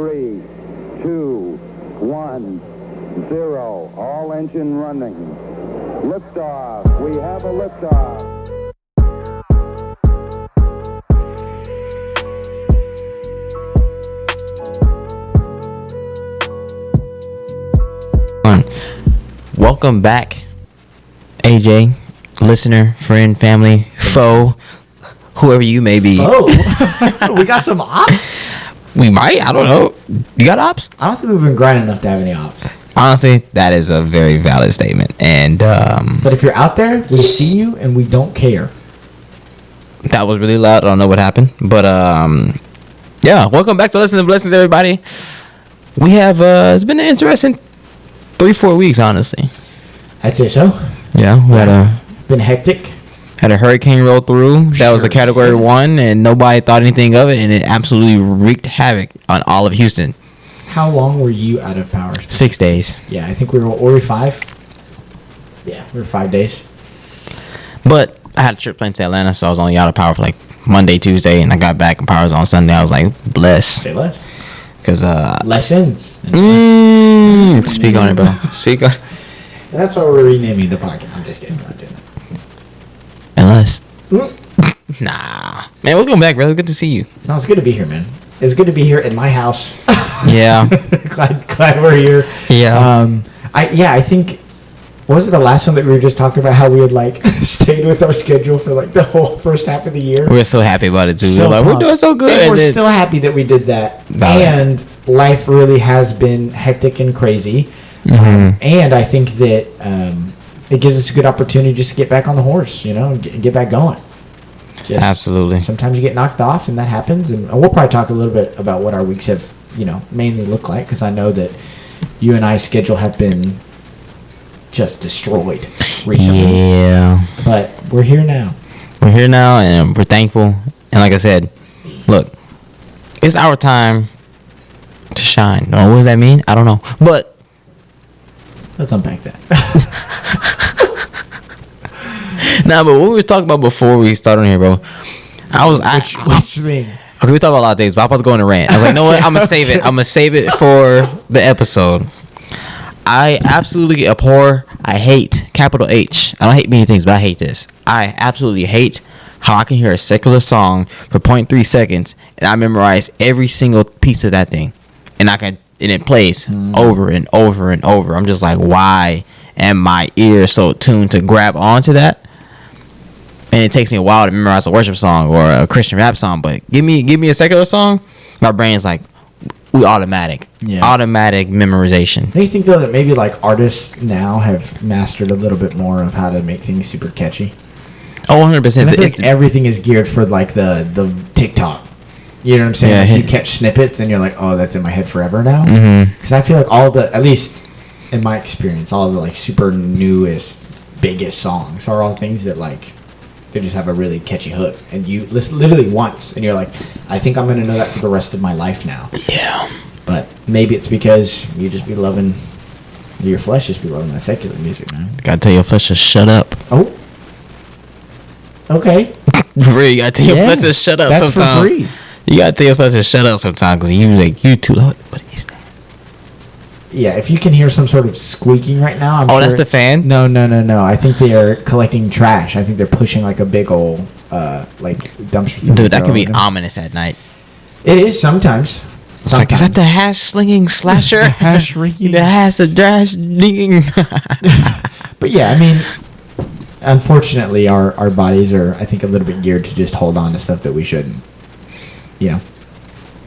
3, 2, 1, 0. All engine running. Liftoff. We have a liftoff. Welcome back, AJ, listener, friend, family, foe, whoever you may be. Oh, we got some ops? We might. I don't know. You got ops? I don't think we've been grinding enough to have any ops. Honestly, that is a very valid statement. And but if you're out there, we see you and we don't care. That was really loud. I don't know what happened. But yeah, welcome back to Listen to Blessings, everybody. We have it's been an interesting 3-4 weeks, honestly. I'd say so. Yeah, we had been hectic. Had a hurricane roll through. That was a Category 1, and nobody thought anything of it, and it absolutely wreaked havoc on all of Houston. How long were you out of power? 6 days. Yeah, I think we were 5. Yeah, we were 5 days. But I had a trip plane to Atlanta, so I was only out of power for like Monday, Tuesday, and I got back and power was on Sunday. I was like, blessed. Say less. Because lessons. Speak on it, bro. Speak on. And that's why we're renaming the podcast. I'm just kidding. I'm not doing that. Unless. Nah. Man, welcome back, brother. Good to see you. No, it's good to be here, man. It's good to be here in my house. Yeah. glad we're here. Yeah. I think. What was it the last one that we were just talking about? How we had like stayed with our schedule for like the whole first half of the year. We're so happy about it too. We're doing so good. And we're still happy that we did that. And life really has been hectic and crazy. Mm-hmm. And I think that it gives us a good opportunity just to get back on the horse, and get back going. Absolutely. Sometimes you get knocked off, and that happens. And we'll probably talk a little bit about what our weeks have, mainly looked like, because I know that you and I's schedule have been just destroyed recently. Yeah. But we're here now. We're here now, and we're thankful. And like I said, look, it's our time to shine. Oh, what does that mean? I don't know. But let's unpack that. Nah, but what we were talking about before we started on here, bro, Which thing? Okay, we talk about a lot of things, but I'm about to go on a rant. I was like, you know what? I'm going to save it. I'm going to save it for the episode. I absolutely abhor, I hate, capital H. I don't hate many things, but I hate this. I absolutely hate how I can hear a secular song for 0.3 seconds, and I memorize every single piece of that thing. And it plays over and over and over. I'm just like, why am my ear so tuned to grab onto that? And it takes me a while to memorize a worship song or a Christian rap song. But give me a secular song, my brain's like, we automatic memorization. Do you think though that maybe like artists now have mastered a little bit more of how to make things super catchy? Oh, 100%. I feel like everything is geared for like the TikTok. You know what I'm saying? Yeah, like you catch snippets and you're like, oh, that's in my head forever now. Mm-hmm. Because I feel like at least in my experience, all the like super newest, biggest songs are all things that like they just have a really catchy hook, and you listen literally once, and you're like, I think I'm gonna know that for the rest of my life now. Yeah. But maybe it's because your flesh just be loving that secular music, man. Gotta tell your flesh to shut up. Oh. Okay. Really, you gotta tell your flesh to shut up that's sometimes. For free. You gotta tell your flesh to shut up sometimes because you too loud. What is that? Yeah, if you can hear some sort of squeaking right now, I'm sure that's the fan? No. I think they are collecting trash. I think they're pushing like a big old like dumpster thing. Dude, that can be ominous at night. It is sometimes. It's like, is that the hash slinging slasher? Hash ringing. The dash dinging. But yeah, I mean, unfortunately, our bodies are, I think, a little bit geared to just hold on to stuff that we shouldn't.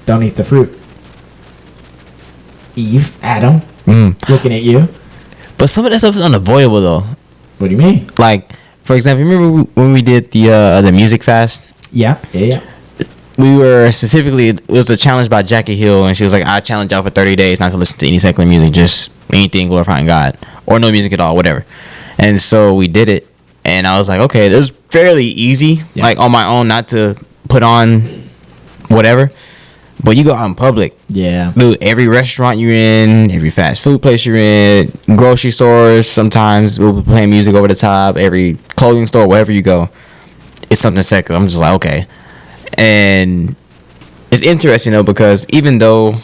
Don't eat the fruit. Adam, looking at you. But some of that stuff is unavoidable, though. What do you mean? Like, for example, remember when we did the music fast? Yeah. We were specifically, it was a challenge by Jackie Hill, and she was like, I challenge y'all for 30 days not to listen to any secular music, just anything glorifying God, or no music at all, whatever. And so we did it, and I was like, okay, it was fairly easy, like on my own, not to put on whatever. But you go out in public. Yeah. Dude, every restaurant you're in, every fast food place you're in, grocery stores, sometimes we'll be playing music over the top, every clothing store, wherever you go, it's something secular. I'm just like, okay. And it's interesting, though, because even though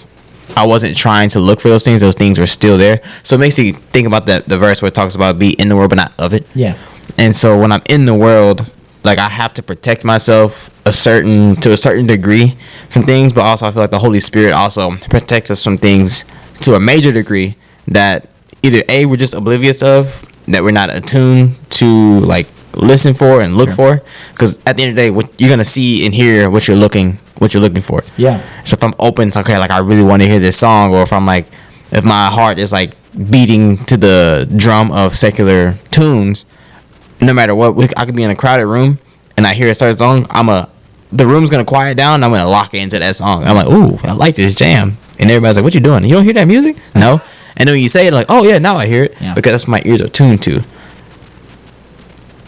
I wasn't trying to look for those things. Those things were still there. So it makes you think about the verse where it talks about be in the world but not of it. Yeah. And so when I'm in the world, like I have to protect myself to a certain degree from things, but also I feel like the Holy Spirit also protects us from things to a major degree that either A, we're just oblivious of, that we're not attuned to like listen for and look for, because at the end of the day, what you're gonna see and hear what you're looking for. Yeah. So if I'm open to, okay, like I really want to hear this song, or if my heart is like beating to the drum of secular tunes, no matter what, I could be in a crowded room and I hear a certain song, the room's gonna quiet down and I'm gonna lock into that song. I'm like, ooh, I like this jam. And everybody's like, what you doing? You don't hear that music? No. And then when you say it, like, oh yeah, now I hear it. Yeah. Because that's what my ears are tuned to.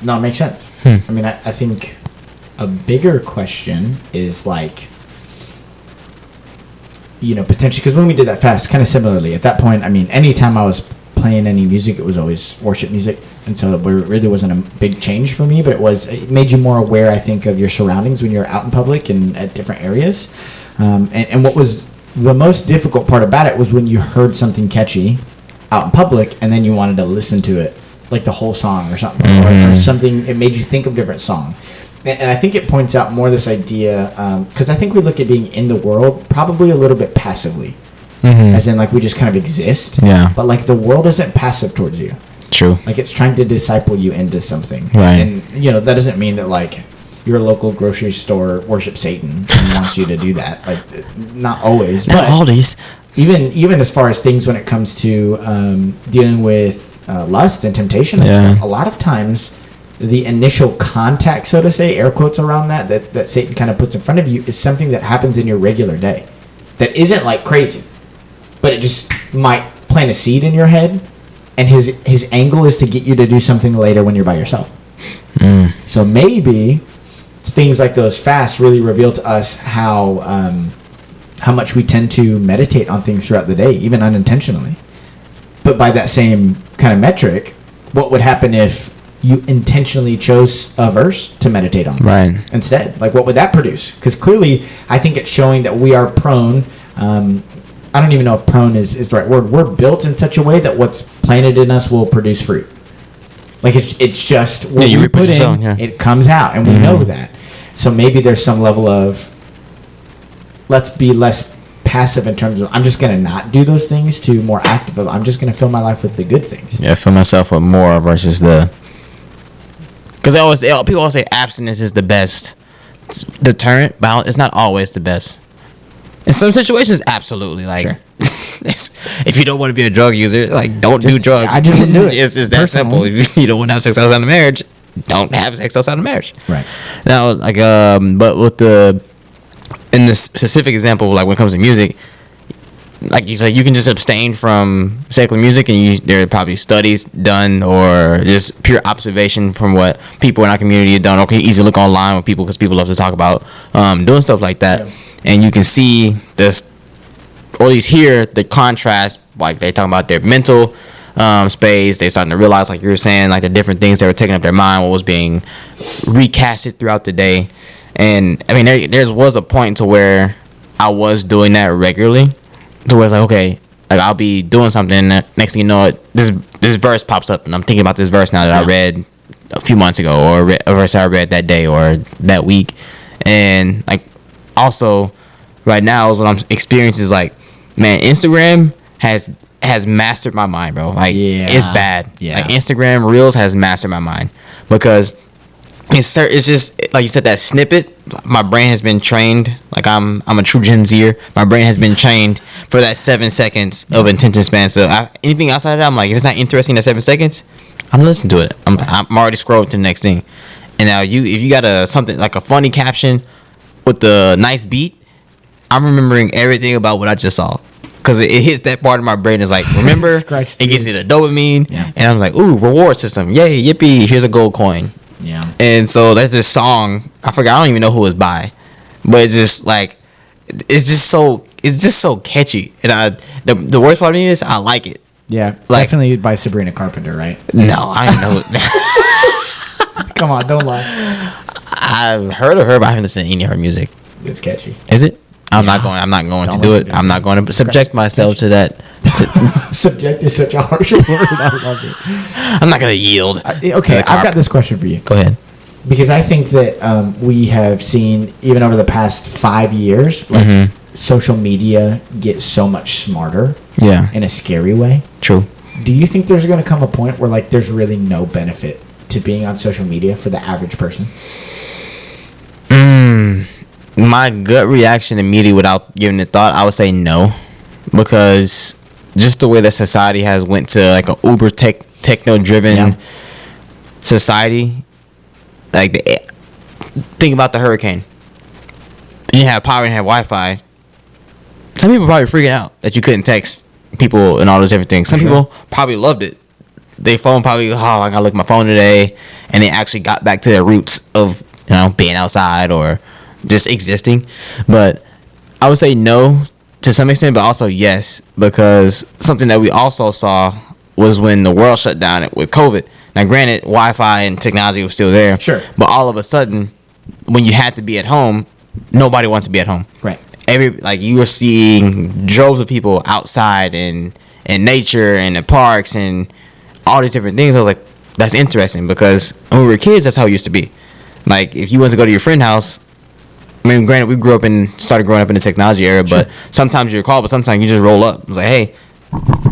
No, it makes sense. I mean, I think a bigger question is like, you know, potentially, because when we did that fast, kind of similarly, at that point, I mean, anytime I was playing any music, it was always worship music. And so it really wasn't a big change for me, but it made you more aware, I think, of your surroundings when you're out in public and at different areas. And what was the most difficult part about it was when you heard something catchy out in public and then you wanted to listen to it, like the whole song or something, or something, it made you think of a different song. And I think it points out more this idea, because I think we look at being in the world probably a little bit passively. As in, like, we just kind of exist. Yeah. But, like, the world isn't passive towards you. True. Like, it's trying to disciple you into something. Right. And, you know, that doesn't mean that, like, your local grocery store worships Satan and wants you to do that. Like, not always. Not always. Even as far as things when it comes to dealing with lust and temptation and stuff, a lot of times the initial contact, so to say, air quotes around that Satan kind of puts in front of you is something that happens in your regular day that isn't, like, crazy. But it just might plant a seed in your head, and his angle is to get you to do something later when you're by yourself. So maybe things like those fasts really reveal to us how much we tend to meditate on things throughout the day, even unintentionally. But by that same kind of metric, what would happen if you intentionally chose a verse to meditate on instead? Like, what would that produce? Because clearly, I think it's showing that we are prone. I don't even know if prone is the right word. We're built in such a way that what's planted in us will produce fruit. Like, it's just what you put in, it comes out, and we know that. So maybe there's some level of, let's be less passive in terms of, I'm just going to not do those things, to more active of, I'm just going to fill my life with the good things. Yeah, fill myself with more versus because people always say abstinence is the best deterrent, but it's not always the best. In some situations, absolutely. Like, if you don't want to be a drug user, like, don't do drugs. I just didn't do it. It's that simple. If you don't want to have sex outside of marriage, don't have sex outside of marriage. Right. Now, like, but in the specific example, like when it comes to music, like you said, you can just abstain from secular music, and there are probably studies done or just pure observation from what people in our community have done. Or can easily look online with people, because people love to talk about doing stuff like that. Yeah. And you can see this, or at least hear the contrast, like they talking about their mental space. They starting to realize, like you were saying, like the different things that were taking up their mind, what was being recasted throughout the day. And I mean, there was a point to where I was doing that regularly, to where it's like, okay, like I'll be doing something, next thing you know, this verse pops up, and I'm thinking about this verse now that I read a few months ago, or a verse I read that day or that week. And like, also right now is what I'm experiencing is like, man, Instagram has mastered my mind, bro. Like, it's bad. Like, Instagram Reels has mastered my mind, because it's just like you said, that snippet. My brain has been trained. Like, I'm a true Gen Zer. My brain has been trained for that 7 seconds of attention span. So anything outside of that, I'm like, if it's not interesting in 7 seconds, I'm gonna listen to it. I'm already scrolling to the next thing. And now if you got something like a funny caption with the nice beat, I'm remembering everything about what I just saw, because it hits that part of my brain. Is like, remember, it gives me the dopamine, and I'm like, ooh, reward system, yay, yippee, here's a gold coin. Yeah. And so that's this song, I forgot, I don't even know who it's by, but it's just like, it's just so catchy, and the worst part of me is I like it. Yeah, like, definitely by Sabrina Carpenter, right? No, I don't know. Come on, don't lie. I've heard of her, but I haven't listened to any of her music. It's catchy. Is it? I'm not going to do it. I'm not going to subject myself to that. Subject is such a harsh word. I love it. I'm not going to yield. Okay, I've got this question for you. Go ahead. Because I think that we have seen, even over the past 5 years, like social media get so much smarter. Yeah. In a scary way. True. Do you think there's going to come a point where like there's really no benefit to being on social media for the average person? My gut reaction immediately, without giving it thought, I would say no, because just the way that society has went to like a uber techno driven society. Like, think about the hurricane. You have power and have Wi-Fi. Some people probably freaking out that you couldn't text people and all those different things. Some people probably loved it. Their phone probably, I gotta look at my phone today, and they actually got back to their roots of, being outside or just existing. But I would say no to some extent, but also yes, because something that we also saw was when the world shut down with COVID. Now, granted, Wi-Fi and technology was still there. Sure. But all of a sudden, when you had to be at home, nobody wants to be at home. Right. You were seeing droves of people outside in nature and the parks and all these different things. I was like, that's interesting, because when we were kids, that's how it used to be. Like, if you went to go to your friend's house, I mean, granted, we started growing up in the technology era, but sometimes you're called, but sometimes you just roll up. It's like, hey,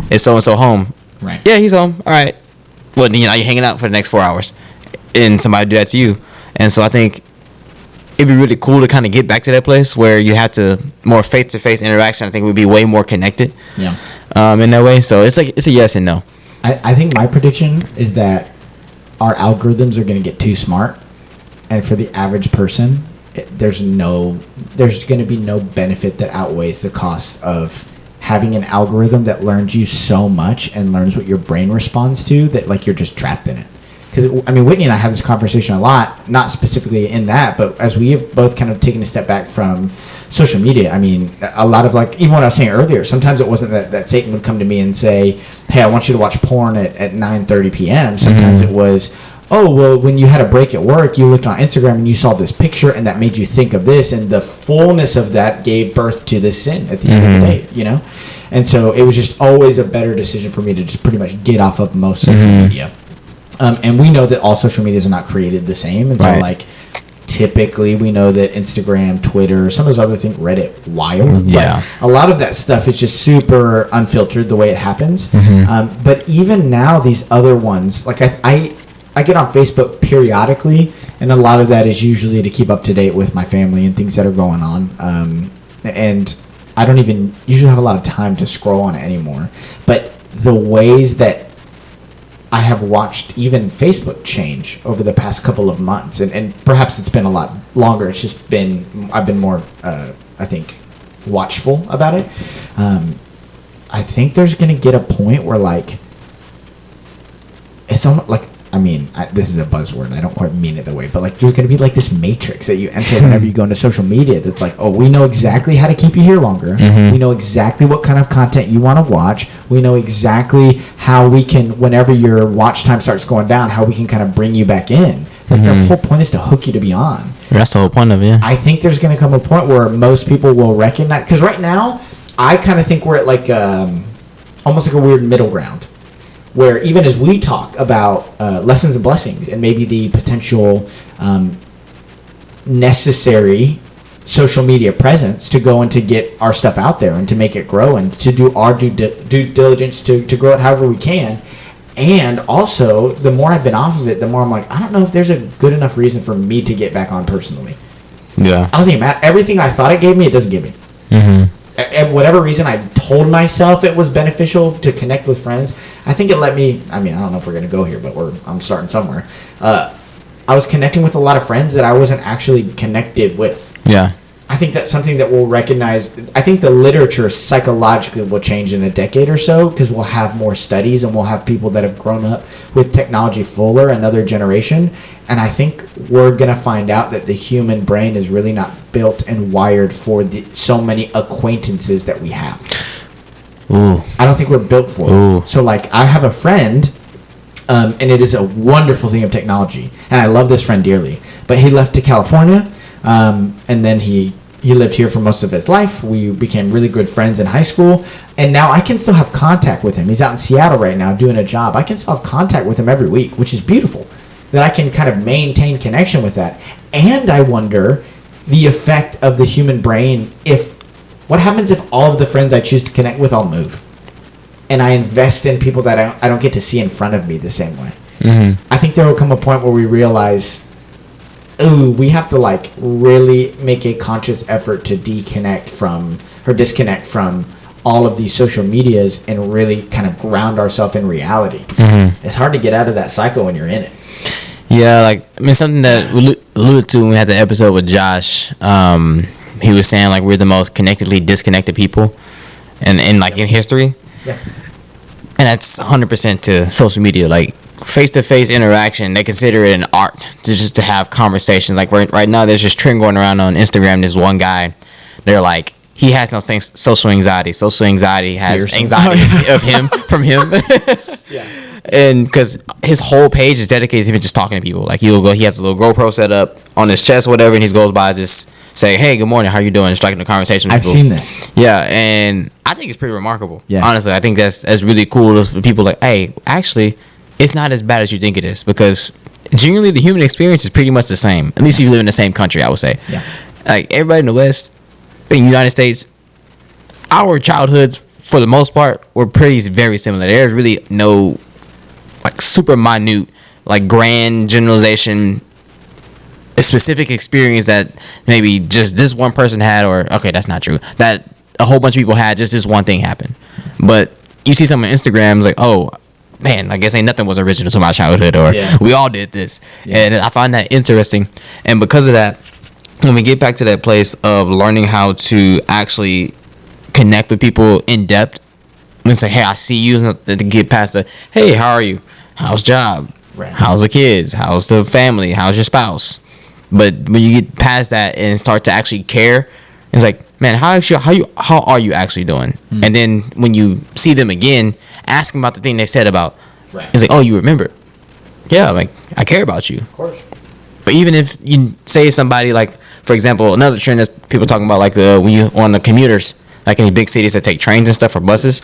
is so-and-so home? Right. Yeah, he's home. All right. Well, then, you're hanging out for the next 4 hours, and somebody do that to you. And so I think it'd be really cool to kind of get back to that place where you have to more face-to-face interaction. I think we'd be way more connected. Yeah. In that way. So it's a yes and no. I think my prediction is that our algorithms are going to get too smart, and for the average person, there's going to be no benefit that outweighs the cost of having an algorithm that learns you so much and learns what your brain responds to, that like you're just trapped in it. Because I mean, Whitney and I have this conversation a lot, not specifically in that, but as we have both kind of taken a step back from social media. I mean, a lot of like, even what I was saying earlier, sometimes it wasn't that Satan would come to me and say, hey, I want you to watch porn at 9:30 p.m. Sometimes it was, oh, well, when you had a break at work, you looked on Instagram and you saw this picture and that made you think of this, and the fullness of that gave birth to this sin at the end of the day, And so it was just always a better decision for me to just pretty much get off of most social media. And we know that all social medias are not created the same. And so, like, typically we know that Instagram, Twitter, some of those other things, Reddit, wild. Yeah. But a lot of that stuff is just super unfiltered the way it happens. But even now, these other ones, like I get on Facebook periodically, and a lot of that is usually to keep up to date with my family and things that are going on. And I don't even usually have a lot of time to scroll on it anymore. But the ways that I have watched even Facebook change over the past couple of months, and perhaps it's been a lot longer. It's just been, I've been more, I think, watchful about it. I think there's going to get a point where, like, it's almost like, I mean, this is a buzzword. I don't quite mean it that way, but like, there's going to be like this matrix that you enter whenever you go into social media. That's like, oh, we know exactly how to keep you here longer. We know exactly what kind of content you want to watch. We know exactly how we can, whenever your watch time starts going down, how we can kind of bring you back in. Like, the whole point is to hook you to be on. That's the whole point of it. Yeah. I think there's going to come a point where most people will recognize, because right now, I kind of think we're at like almost like a weird middle ground, where even as we talk about lessons and blessings and maybe the potential necessary social media presence to go and to get our stuff out there and to make it grow and to do our due diligence to grow it however we can. And also, the more I've been off of it, the more I'm like, I don't know if there's a good enough reason for me to get back on personally. Yeah. I don't think it matters. Everything I thought it gave me, it doesn't give me. And whatever reason I told myself it was beneficial to connect with friends, I think it let me, I mean, I don't know if we're going to go here, but I'm starting somewhere. I was connecting with a lot of friends that I wasn't actually connected with. Yeah. I think that's something that we'll recognize. I think the literature psychologically will change in a decade or so, because we'll have more studies and we'll have people that have grown up with technology fuller, another generation. And I think we're going to find out that the human brain is really not built and wired for so many acquaintances that we have. Ooh. I don't think we're built for it. So, like, I have a friend, and it is a wonderful thing of technology. And I love this friend dearly. But he left to California, and then he he lived here for most of his life. We became really good friends in high school, and now I can still have contact with him. He's out in Seattle right now doing a job. I can still have contact with him every week, which is beautiful. That I can kind of maintain connection with that. And I wonder the effect of the human brain what happens if all of the friends I choose to connect with all move? And I invest in people that I don't get to see in front of me the same way. I think there will come a point where we realize, we have to like really make a conscious effort to disconnect from all of these social medias and really kind of ground ourselves in reality. It's hard to get out of that cycle when you're in it. Yeah, like, I mean, something that we alluded to when we had the episode with Josh. He was saying like we're the most connectedly disconnected people, in history. Yeah. And that's 100% to social media. Like, face-to-face interaction, they consider it an art to have conversations. Like, right now, there's this trend going around on Instagram. There's one guy, they're like, he has no social anxiety. Social anxiety has anxiety from him. Yeah. And because his whole page is dedicated to him just talking to people. Like, he has a little GoPro set up on his chest or whatever, and he goes by just saying, hey, good morning, how you doing? Striking a conversation with I've people. seen that. Yeah, and I think it's pretty remarkable. Yeah. Honestly, I think that's really cool for people like, hey, actually, it's not as bad as you think it is, because genuinely the human experience is pretty much the same. At least if you live in the same country, I would say. Yeah. Like, everybody in the West, in the United States, our childhoods, for the most part, were very similar. There's really no like super minute, like grand generalization, a specific experience that maybe just this one person had, or okay, that's not true, that a whole bunch of people had, just this one thing happened. But you see some on Instagram, it's like, oh man, I guess ain't nothing was original to my childhood, or we all did this. And I find that interesting. And because of that, when we get back to that place of learning how to actually connect with people in depth and say, hey, I see you, to get past the, hey, how are you? How's job? Right. How's the kids? How's the family? How's your spouse? But when you get past that and start to actually care, it's like, man, how are you actually doing? And then when you see them again, ask them about the thing they said about. Right. It's like, oh, you remember? Yeah, like, I care about you. Of course. But even if you say somebody, like, for example, another trend that people talking about, like when you on the commuters, like in big cities that take trains and stuff or buses,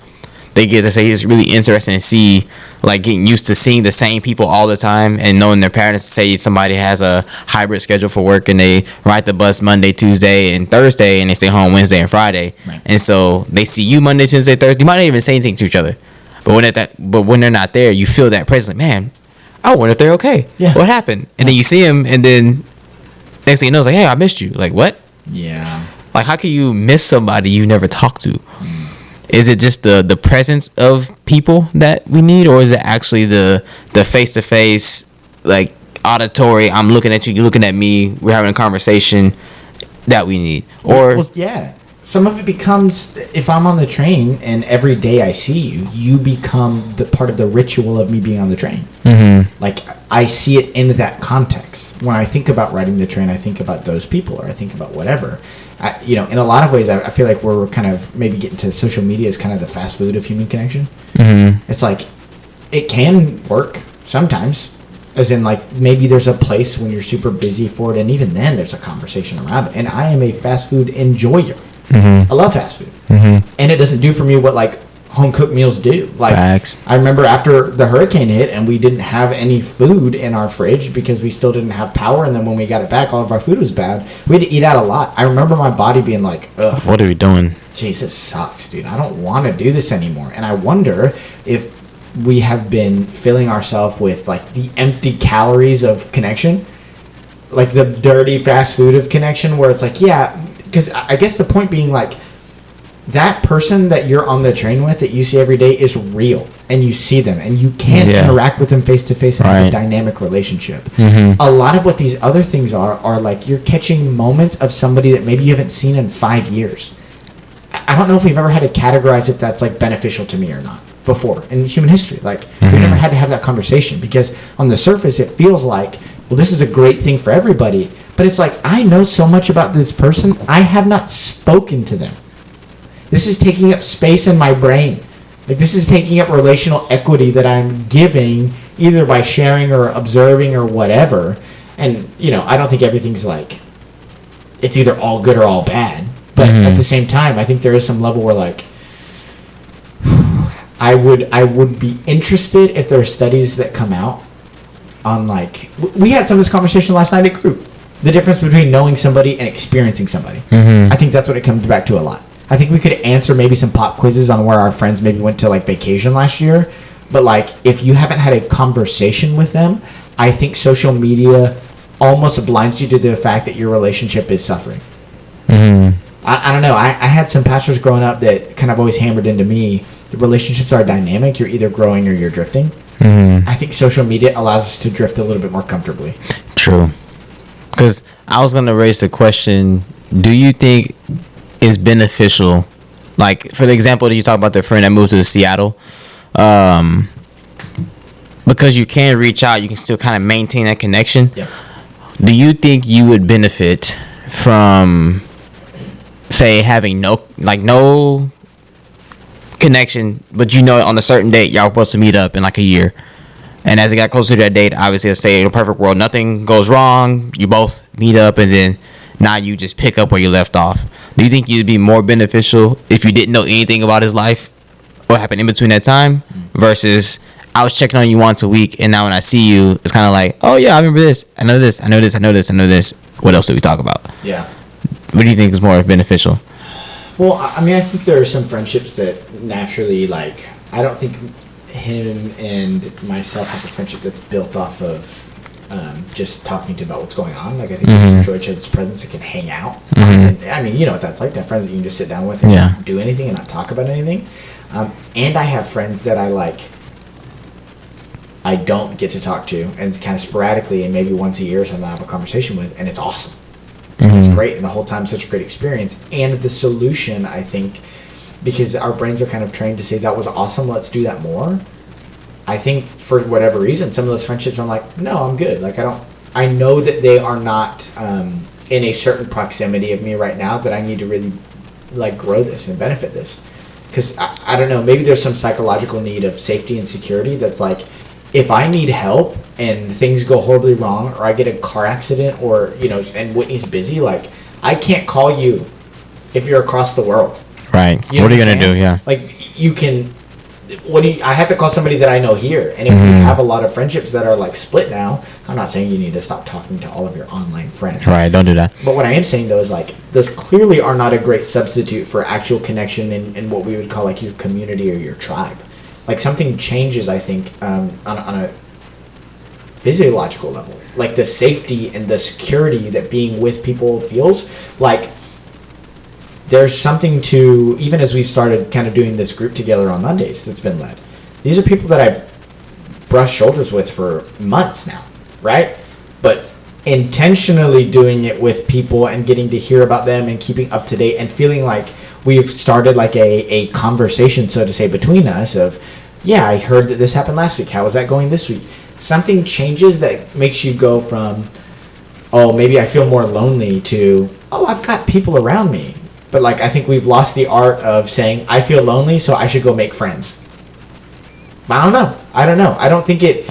they get to say it's really interesting to see, like, getting used to seeing the same people all the time and knowing their parents. Say somebody has a hybrid schedule for work and they ride the bus Monday, Tuesday, and Thursday, and they stay home Wednesday and Friday. Right. And so they see you Monday, Tuesday, Thursday. You might not even say anything to each other, but when they're not there, you feel that presence. Like, man, I wonder if they're okay. Yeah. What happened? And then you see them, and then next thing you know, it's like, hey, I missed you. Like, what? Yeah. Like, how can you miss somebody you never talked to? Is it just the presence of people that we need, or is it actually the face-to-face, like, auditory, I'm looking at you, you're looking at me, we're having a conversation that we need? Or yeah. Some of it becomes, if I'm on the train and every day I see you, you become the part of the ritual of me being on the train. Mm-hmm. Like, I see it in that context. When I think about riding the train, I think about those people, or I think about whatever. In a lot of ways, I feel like we're kind of maybe getting to social media as kind of the fast food of human connection. Mm-hmm. It's like, it can work sometimes. As in, like, maybe there's a place when you're super busy for it, and even then there's a conversation around it. And I am a fast food enjoyer. Mm-hmm. I love fast food. Mm-hmm. And it doesn't do for me what, like, home-cooked meals do. Like, Facts. I remember after the hurricane hit and we didn't have any food in our fridge because we still didn't have power, and then when we got it back, all of our food was bad. We had to eat out a lot. I remember my body being like, ugh. What are we doing? Jesus sucks, dude. I don't want to do this anymore. And I wonder if we have been filling ourselves with, like, the empty calories of connection, like the dirty fast food of connection, where it's like, yeah, because I guess the point being, like, that person that you're on the train with that you see every day is real, and you see them and you can interact with them face to face and have a dynamic relationship. Mm-hmm. A lot of what these other things are like, you're catching moments of somebody that maybe you haven't seen in 5 years. I don't know if we've ever had to categorize if that's, like, beneficial to me or not before in human history. Like, we never had to have that conversation, because on the surface it feels like, well, this is a great thing for everybody, but it's like, I know so much about this person, I have not spoken to them. This is taking up space in my brain. Like, this is taking up relational equity that I'm giving either by sharing or observing or whatever. And, I don't think everything's, like, it's either all good or all bad. But at the same time, I think there is some level where like I would be interested if there are studies that come out on like we had some of this conversation last night at group. The difference between knowing somebody and experiencing somebody. I think that's what it comes back to a lot. I think we could answer maybe some pop quizzes on where our friends maybe went to like vacation last year. But like if you haven't had a conversation with them, I think social media almost blinds you to the fact that your relationship is suffering. I don't know. I had some pastors growing up that kind of always hammered into me, the relationships are dynamic. You're either growing or you're drifting. I think social media allows us to drift a little bit more comfortably. True. Because I was going to raise the question, do you think it's beneficial, like for the example that you talk about the friend that moved to Seattle, because you can reach out, you can still kind of maintain that connection. Yep. Do you think you would benefit from, say, having no connection, but you know on a certain date y'all supposed to meet up in like a year, and as it got closer to that date, obviously, let's say in a perfect world nothing goes wrong, you both meet up, and then now you just pick up where you left off. Do you think you'd be more beneficial if you didn't know anything about his life, what happened in between that time, versus I was checking on you once a week, and now when I see you, it's kind of like, oh yeah, I remember this, I know this, I know this, I know this, I know this. What else do we talk about? Yeah. What do you think is more beneficial? Well, I mean, I think there are some friendships that naturally, like, I don't think him and myself have a friendship that's built off of just talking to about what's going on. Like, I think we just enjoy each other's presence and can hang out. And, I mean, you know what that's like, to have friends that you can just sit down with and not do anything and not talk about anything. And I have friends that I don't get to talk to, and kind of sporadically, and maybe once a year or something, I have a conversation with, and it's awesome. It's great, and the whole time such a great experience. And the solution, I think, because our brains are kind of trained to say that was awesome, let's do that more. I think for whatever reason, some of those friendships, I'm like, no, I'm good. Like, I know that they are not in a certain proximity of me right now that I need to really like grow this and benefit this. Because I don't know, maybe there's some psychological need of safety and security that's like, if I need help and things go horribly wrong, or I get a car accident, or, you know, and Whitney's busy, like, I can't call you if you're across the world. Right. You know what are you going to do? Yeah. Like, you can, I have to call somebody that I know here. And if we have a lot of friendships that are, like, split now, I'm not saying you need to stop talking to all of your online friends. Right. Don't do that. But what I am saying, though, is, like, those clearly are not a great substitute for actual connection in what we would call, like, your community or your tribe. Like, something changes, I think, on a physiological level. Like, the safety and the security that being with people feels. Like, there's something to, even as we've started kind of doing this group together on Mondays that's been led. These are people that I've brushed shoulders with for months now, right? But intentionally doing it with people and getting to hear about them and keeping up to date and feeling like we've started like a conversation, so to say, between us of, yeah, I heard that this happened last week. How is that going this week? Something changes that makes you go from, oh, maybe I feel more lonely, to, oh, I've got people around me. But, like, I think we've lost the art of saying, I feel lonely, so I should go make friends. I don't know. I don't think it,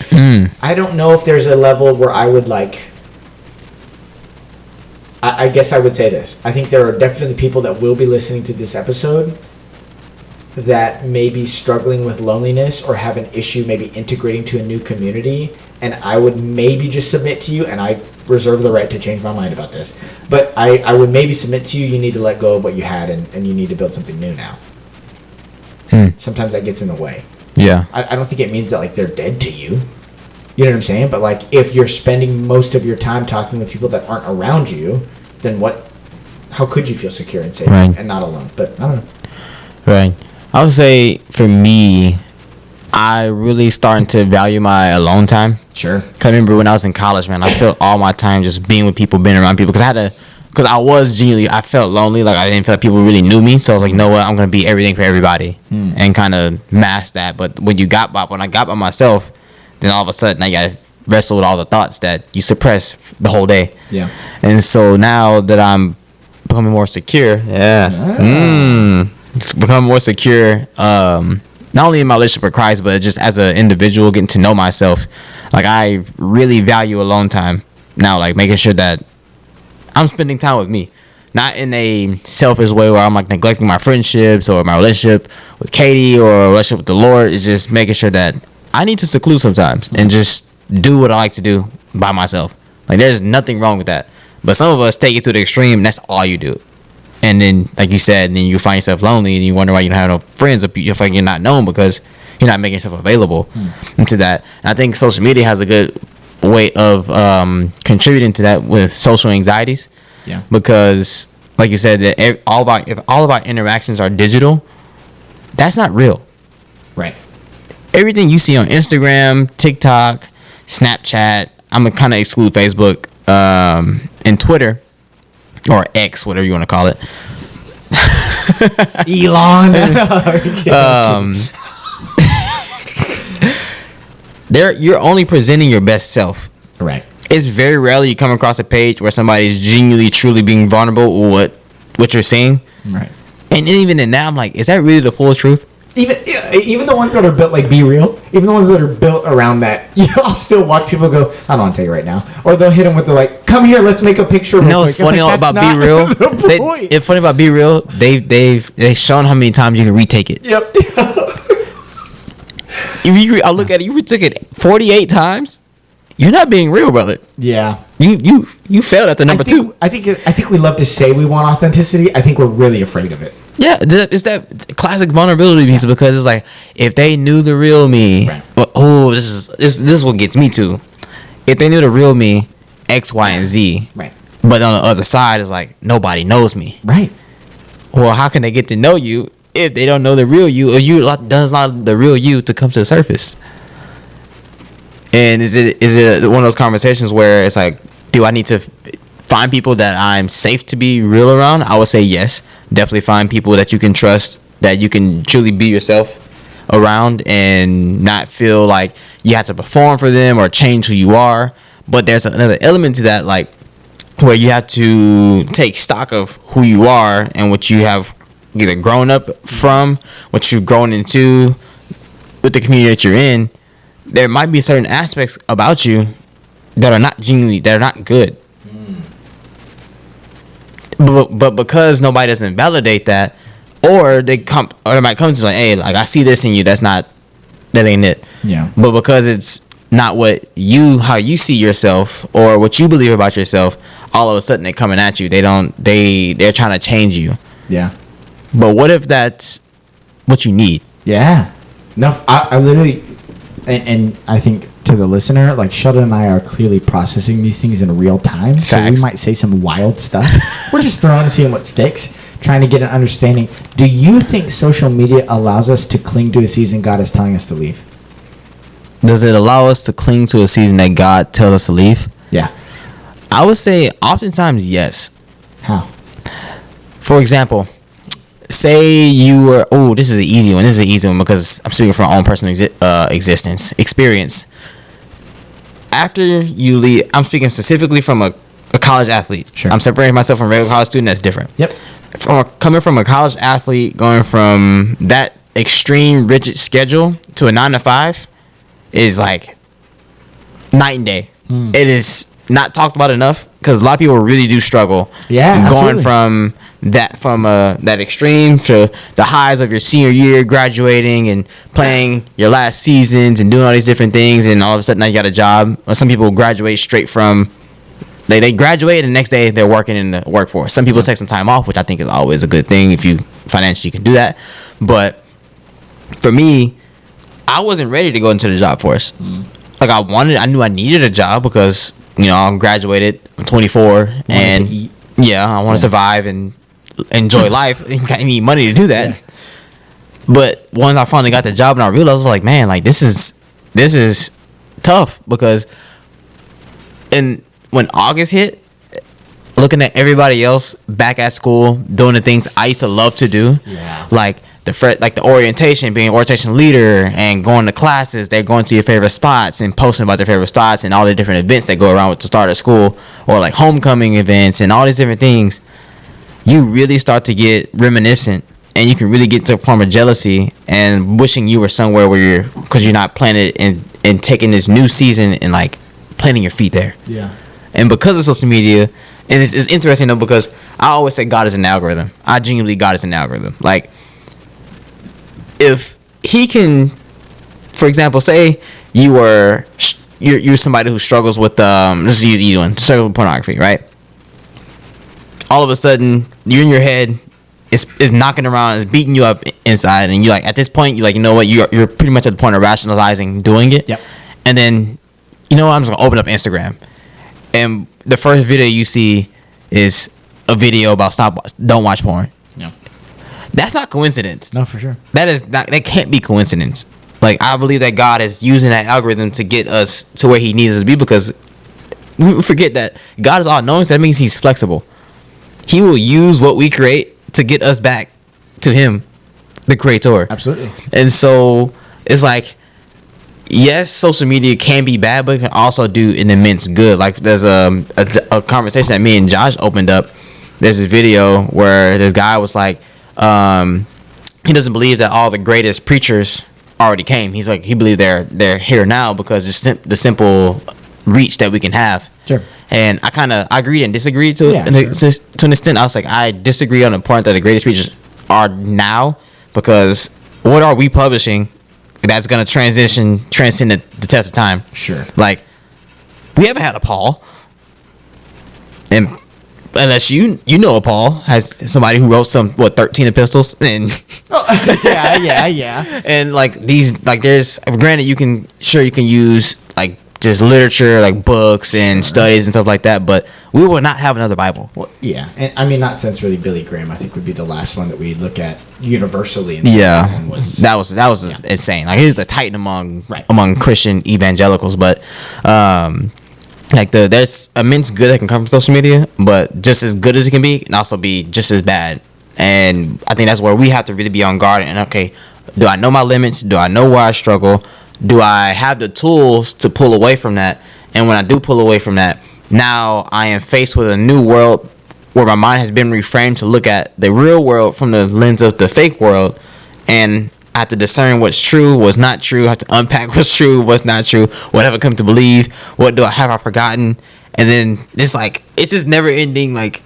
I don't know if there's a level where I would, like, I guess I would say this. I think there are definitely people that will be listening to this episode that may be struggling with loneliness or have an issue maybe integrating to a new community. And I would maybe just submit to you, and I reserve the right to change my mind about this, but I would maybe submit to you, you need to let go of what you had, and you need to build something new now. Sometimes that gets in the way. Yeah. I don't think it means that, like, they're dead to you. You know what I'm saying? But, like, if you're spending most of your time talking with people that aren't around you, then how could you feel secure and safe and not alone? But I don't know. Right. I would say, for me, I really starting to value my alone time. Sure. Cause I remember when I was in college, man, I felt all my time just being with people, being around people. Because I was genuinely, I felt lonely. Like, I didn't feel like people really knew me. So I was like, you know what? I'm going to be everything for everybody and kind of mask that. But when I got by myself, then all of a sudden I got to wrestle with all the thoughts that you suppress the whole day. Yeah. And so now that I'm becoming more secure, becoming more secure, not only in my relationship with Christ, but just as an individual, getting to know myself. Like, I really value alone time now, like making sure that I'm spending time with me. not in a selfish way where I'm like neglecting my friendships or my relationship with Katie or a relationship with the Lord. It's just making sure that I need to seclude sometimes and just do what I like to do by myself. Like, there's nothing wrong with that. But some of us take it to the extreme, and that's all you do. And then, like you said, then you find yourself lonely, and you wonder why you don't have no friends, or you feel like you're not known because you're not making yourself available into that. And I think social media has a good way of contributing to that with social anxieties. Yeah. Because, like you said, that if all of our interactions are digital, that's not real. Right. Everything you see on Instagram, TikTok, Snapchat, I'm gonna kind of exclude Facebook, and Twitter, or X, whatever you want to call it. Elon. You're only presenting your best self. Right. It's very rarely you come across a page where somebody is genuinely, truly being vulnerable with what you're seeing. Right. And even in that, I'm like, is that really the full truth? Even the ones that are built like Be Real, even the ones that are built around that, I'll still watch people go, I don't want to take it right now. Or they'll hit them with the like, come here, let's make a picture. No, it's funny about Be Real. It's funny about Be Real. They've shown how many times you can retake it. Yep. I look at it. You retook it 48 times. You're not being real, brother. Yeah. You failed at the number 2. I think we love to say we want authenticity. I think we're really afraid of it. Yeah, it's that classic vulnerability piece, because it's like, if they knew the real me, right. This is what gets me too. If they knew the real me, X, Y, and Z, right. But on the other side, it's like, nobody knows me. Right. Well, how can they get to know you if they don't know the real you, or you does not the real you to come to the surface? And is it one of those conversations where it's like, do I need to find people that I'm safe to be real around? I would say yes. Definitely find people that you can trust, that you can truly be yourself around and not feel like you have to perform for them or change who you are. But there's another element to that, like, where you have to take stock of who you are and what you have either grown up from, what you've grown into with the community that you're in. There might be certain aspects about you that are not genuinely, that are not good. But because nobody doesn't validate that, or they might come to like, hey, like, I see this in you, that ain't it. Yeah. But because it's not how you see yourself or what you believe about yourself, all of a sudden they're coming at you. They're trying to change you. Yeah. But what if that's what you need? Yeah. No, I literally, and I think to the listener, like, Sheldon and I are clearly processing these things in real time. Facts. So we might say some wild stuff. We're just throwing and seeing what sticks, trying to get an understanding. Do you think social media allows us to cling to a season God is telling us to leave? Does it allow us to cling to a season that God tells us to leave? Yeah. I would say oftentimes yes. How? For example, say you were, this is an easy one. This is an easy one because I'm speaking from my own personal experience. After you leave, I'm speaking specifically from a college athlete. Sure. I'm separating myself from a regular college student. That's different. Yep. Coming from a college athlete, going from that extreme rigid schedule to a 9-to-5 is like night and day. It is not talked about enough because a lot of people really do struggle. Yeah, going absolutely. from that extreme to the highs of your senior year, graduating and playing your last seasons and doing all these different things, and all of a sudden now you got a job. Or some people graduate straight from they graduate and the next day they're working in the workforce. Some people take some time off, which I think is always a good thing if you financially can do that. But for me, I wasn't ready to go into the job force. Like, I knew I needed a job because, I'm graduated, I'm 24, and I want to survive and enjoy life. I need money to do that. Yeah. But once I finally got the job and I realized, I was like, man, like, this is tough, because when August hit, looking at everybody else back at school doing the things I used to love to do, like the orientation, being an orientation leader and going to classes, they're going to your favorite spots and posting about their favorite spots and all the different events that go around with the start of school, or like homecoming events and all these different things. You really start to get reminiscent, and you can really get to a form of jealousy and wishing you were somewhere where because you're not planning and taking this new season and like planting your feet there. Yeah. And because of social media And it's interesting though, because I always say God is an algorithm. I genuinely God is an algorithm. Like, if he can, for example, say you're somebody who struggles with let's use easy one, struggle with pornography, right? All of a sudden, you're in your head, it's knocking around, it's beating you up inside, and you're like, at this point, you're like, you know what, you're pretty much at the point of rationalizing doing it. Yep. And then, you know what, I'm just gonna open up Instagram, and the first video you see is a video about don't watch porn. Yeah. That's not coincidence. No, for sure. That can't be coincidence. Like, I believe that God is using that algorithm to get us to where he needs us to be, because we forget that God is all knowing, so that means he's flexible. He will use what we create to get us back to him, the creator. Absolutely. And so it's like, yes, social media can be bad, but it can also do an immense good. Like, there's a conversation that me and Josh opened up. There's this video where this guy was like, he doesn't believe that all the greatest preachers already came. He's like, he believed they're here now because it's the simple reach that we can have. Sure. And I agreed and disagreed to Yeah, to an extent. I was like, I disagree on the point that the greatest preachers are now, because what are we publishing that's going to transcend the test of time? Sure. Like, we haven't had a Paul, and unless you know a Paul has somebody who wrote 13 epistles, and yeah. and like these, like, there's, granted, you can use like just literature, like books and studies and stuff like that, but we will not have another Bible. Well, yeah, and I mean, not since really Billy Graham, I think, would be the last one that we look at universally. And Yeah, that was yeah. insane. Like, he was a titan among Right. Christian evangelicals, but like there's immense good that can come from social media, but just as good as it can be, can also be just as bad. And I think that's where we have to really be on guard. And okay, do I know my limits? Do I know where I struggle? Do I have the tools to pull away from that? And when I do pull away from that, now I am faced with a new world where my mind has been reframed to look at the real world from the lens of the fake world, and I have to discern what's true, what's not true. I have to unpack what's true, what's not true, what have I come to believe, what do I have I forgotten. And then it's like, it's just never ending, like,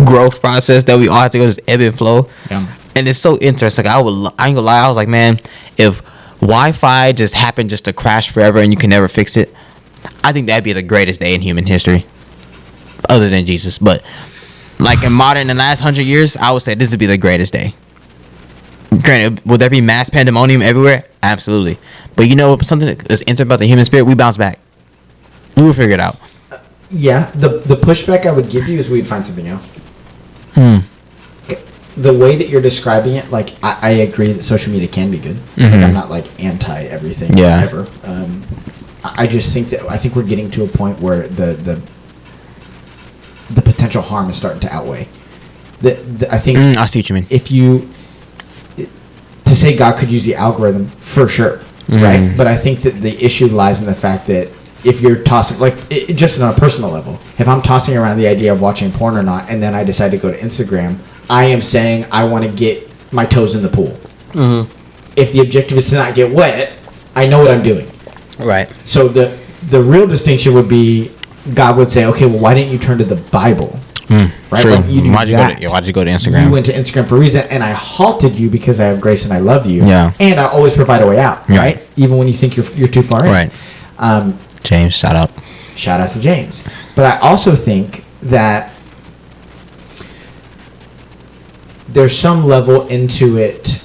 growth process that we all have to go, this ebb and flow. Yeah. And it's so interesting. I ain't gonna lie, I was like, man, if Wi-Fi just happened just to crash forever and you can never fix it, I think that'd be the greatest day in human history, other than Jesus. But like, in the last 100 years, I would say this would be the greatest day. Granted, would there be mass pandemonium everywhere? Absolutely. But you know, something that's interesting about the human spirit, we bounce back. We will figure it out. Yeah, the pushback I would give you is we'd find something else. The way that you're describing it, like, I agree that social media can be good. Like, I'm not like anti everything. Yeah. Ever. I just think we're getting to a point where the potential harm is starting to outweigh. I think. I see what you mean. If you to say God could use the algorithm, for sure, right? But I think that the issue lies in the fact that if you're tossing, like, just on a personal level, if I'm tossing around the idea of watching porn or not, and then I decide to go to Instagram, I am saying I want to get my toes in the pool. If the objective is to not get wet, I know what I'm doing. Right. So the real distinction would be, God would say, okay, well, why didn't you turn to the Bible? Right? True. Why'd you go to Instagram? You went to Instagram for a reason, and I halted you because I have grace and I love you. Yeah. And I always provide a way out, right? Even when you think you're too far in. Right. James, shout out. Shout out to James. But I also think that there's some level into it.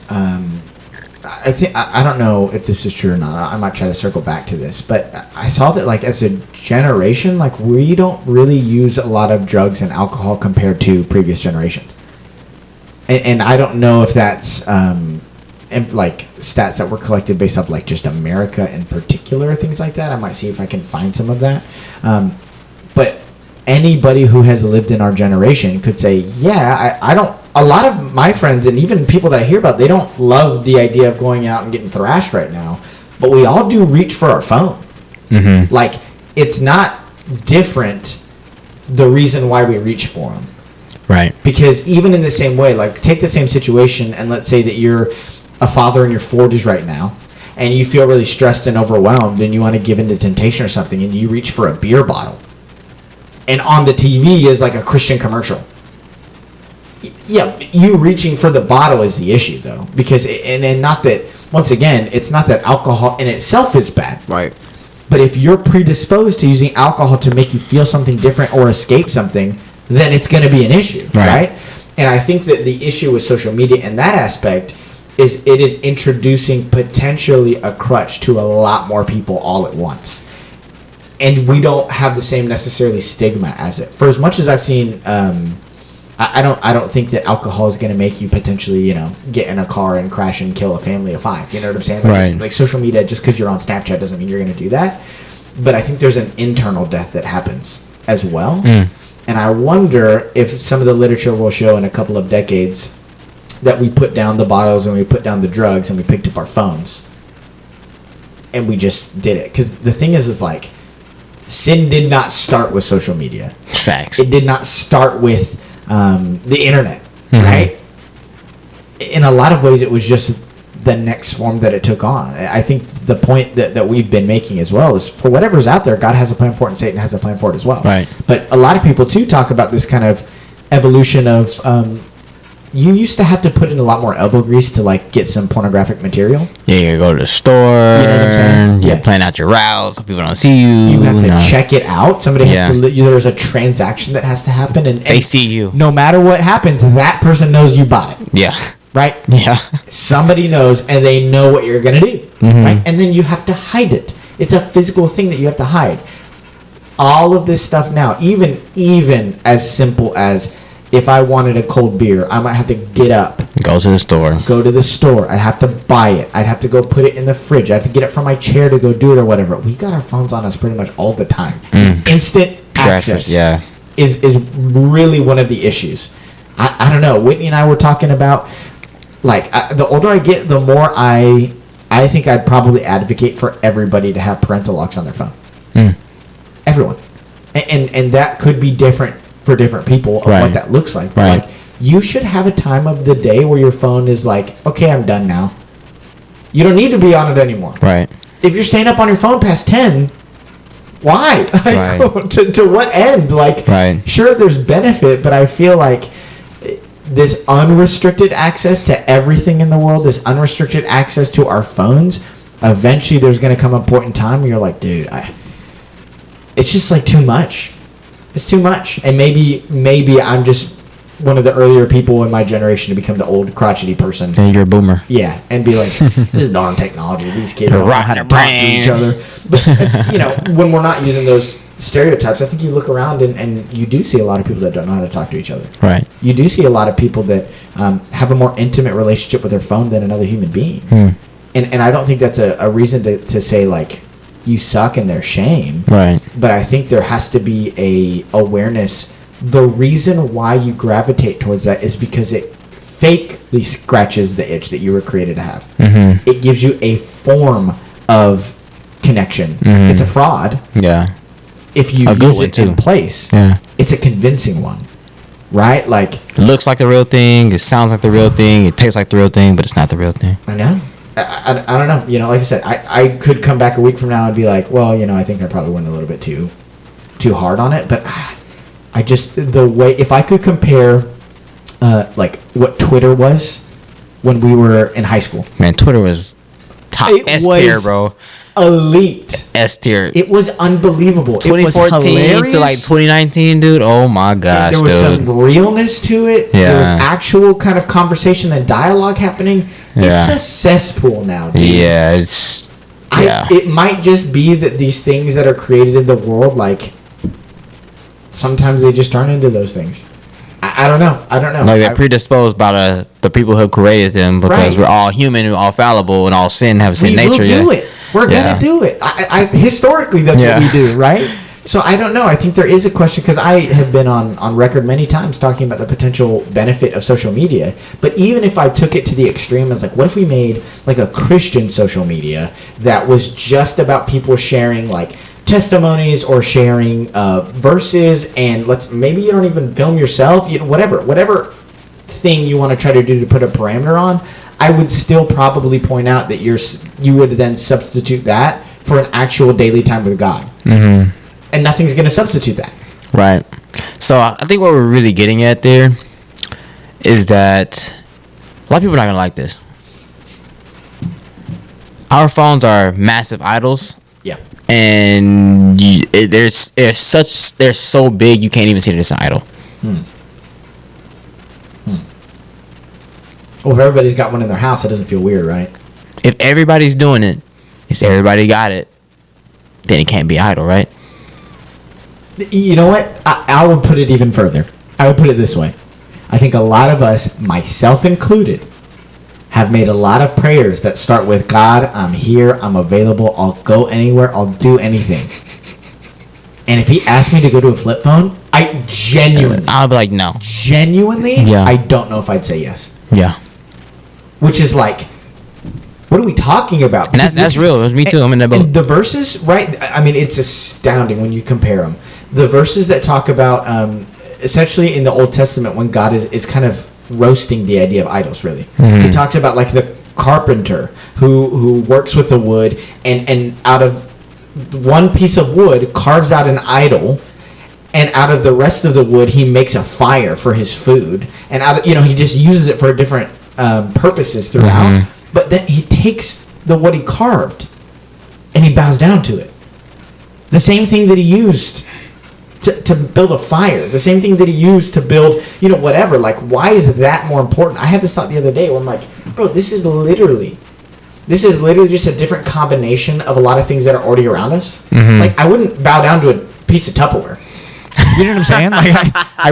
I don't know if this is true or not. I might try to circle back to this, but I saw that, like, as a generation, like, we don't really use a lot of drugs and alcohol compared to previous generations. And I don't know if that's like stats that were collected based off, like, just America in particular, things like that. I might see if I can find some of that. But anybody who has lived in our generation could say, yeah, I don't. A lot of my friends and even people that I hear about, they don't love the idea of going out and getting thrashed right now. But we all do reach for our phone. Like, it's not different, the reason why we reach for them. Right. Because even in the same way, like, take the same situation, and let's say that you're a father in your 40s right now, and you feel really stressed and overwhelmed, and you want to give in to temptation or something, and you reach for a beer bottle. and on the TV is like a Christian commercial. Yeah, you reaching for the bottle is the issue, though, because and not that, once again, it's not that alcohol in itself is bad, Right. but if you're predisposed to using alcohol to make you feel something different or escape something, then it's going to be an issue, right? And I think that the issue with social media in that aspect is it is introducing potentially a crutch to a lot more people all at once. And we don't have the same necessarily stigma as it. For as much as I've seen, I don't think that alcohol is going to make you potentially, you know, get in a car and crash and kill a family of 5. You know what I'm saying? Like, Right. Like social media, just because you're on Snapchat doesn't mean you're going to do that. But I think there's an internal death that happens as well. And I wonder if some of the literature will show in a couple of decades that we put down the bottles and we put down the drugs and we picked up our phones. And we just did it. Because the thing is like, sin did not start with social media. Facts. It did not start with the internet, right? In a lot of ways, it was just the next form that it took on. I think the point that we've been making as well is for whatever's out there, God has a plan for it and Satan has a plan for it as well. Right. But a lot of people, too, talk about this kind of evolution of you used to have to put in a lot more elbow grease to, like, get some pornographic material. Yeah, you go to the store. You know what I'm saying? You Yeah. plan out your routes so people don't see you. You have to check it out. Somebody has Yeah. to. There's a transaction that has to happen, and They see you. No matter what happens, that person knows you bought it, Yeah. right? Yeah. Somebody knows, and they know what you're gonna do, right? And then you have to hide it. It's a physical thing that you have to hide. All of this stuff now, even as simple as if I wanted a cold beer, I might have to get up, Go to the store. go to the store. I'd have to buy it. I'd have to go put it in the fridge. I'd have to get up from my chair to go do it or whatever. We got our phones on us pretty much all the time. Instant access Yeah. is really one of the issues. I don't know. Whitney and I were talking about, like, the older I get, the more I think I'd probably advocate for everybody to have parental locks on their phone. Everyone. And that could be different for different people of Right. what that looks like. Right. Like, you should have a time of the day where your phone is like, okay, I'm done now. You don't need to be on it anymore. Right. If you're staying up on your phone past 10, why? Right. to what end? Like, Right. sure, there's benefit, but I feel like this unrestricted access to everything in the world, this unrestricted access to our phones, eventually there's going to come a point in time where you're like, dude, it's just like too much. It's too much. And maybe I'm just one of the earlier people in my generation to become the old crotchety person. And you're a boomer. Yeah, and be like, this is darn technology. These kids don't know how to talk to each other. But it's, you know, when we're not using those stereotypes, I think you look around and you do see a lot of people that don't know how to talk to each other. Right. You do see a lot of people that have a more intimate relationship with their phone than another human being. And I don't think that's a reason to say, like, you suck and their shame. Right. But I think there has to be a awareness. The reason why you gravitate towards that is because it fakely scratches the itch that you were created to have. It gives you a form of connection. It's a fraud. Yeah. If you A good use one, it too. in place, Yeah. it's a convincing one, right? Like, It looks like the real thing. It sounds like the real thing. It tastes like the real thing, but it's not the real thing. I know. I don't know. You know, like I said, I could come back a week from now and be like, well, you know, I think I probably went a little bit too hard on it. But I just, the way, if I could compare, like, what Twitter was when we were in high school. Man, Twitter was top It S tier, was bro. Elite. S tier. It was unbelievable. It was 2014 hilarious. to like 2019, dude. Oh my gosh, There was dude. some realness to it. There was Yeah. actual kind of conversation and dialogue happening. Yeah. It's a cesspool now, dude. Yeah, it's yeah. It might just be that these things that are created in the world, like, sometimes they just turn into those things. I don't know. Like they're predisposed by the people who have created them because Right. we're all human, we're all fallible, and all sin have sin We nature. will do it. We're Yeah. gonna do it. Historically, that's Yeah. what we do, right? So I don't know. I think there is a question because I have been on record many times talking about the potential benefit of social media. But even if I took it to the extreme, it's like, what if we made like a Christian social media that was just about people sharing like testimonies or sharing verses, and maybe you don't even film yourself, whatever thing you want to try to do to put a parameter on. I would still probably point out that you would then substitute that for an actual daily time with God. And nothing's going to substitute that. Right. So I think what we're really getting at there is that a lot of people are not gonna like this. Our phones are massive idols, Yeah. and they're so big you can't even see it as an idol. Well, if everybody's got one in their house, it doesn't feel weird, right? If everybody's doing it, it's everybody got it, then it can't be idle, right? You know what? I would put it even further. I would put it this way. I think a lot of us, myself included, have made a lot of prayers that start with, God, I'm here, I'm available, I'll go anywhere, I'll do anything. And if he asked me to go to a flip phone, I genuinely, I'll be like, no. yeah. I don't know if I'd say yes. Yeah. Which is like, what are we talking about? And that's real. It was me too. I'm in that boat. And the verses, right? I mean, it's astounding when you compare them. The verses that talk about, essentially in the Old Testament, when God is kind of roasting the idea of idols, really. He talks about like the carpenter who works with the wood and out of one piece of wood carves out an idol, and out of the rest of the wood he makes a fire for his food, and out of, he just uses it for different purposes throughout. But then he takes what he carved and he bows down to it. The same thing that he used to build a fire, the same thing that he used to build, whatever. Like, why is that more important? I had this thought the other day where I'm like, bro, this is literally just a different combination of a lot of things that are already around us. Like, I wouldn't bow down to a piece of Tupperware. You know what I'm saying? Like, I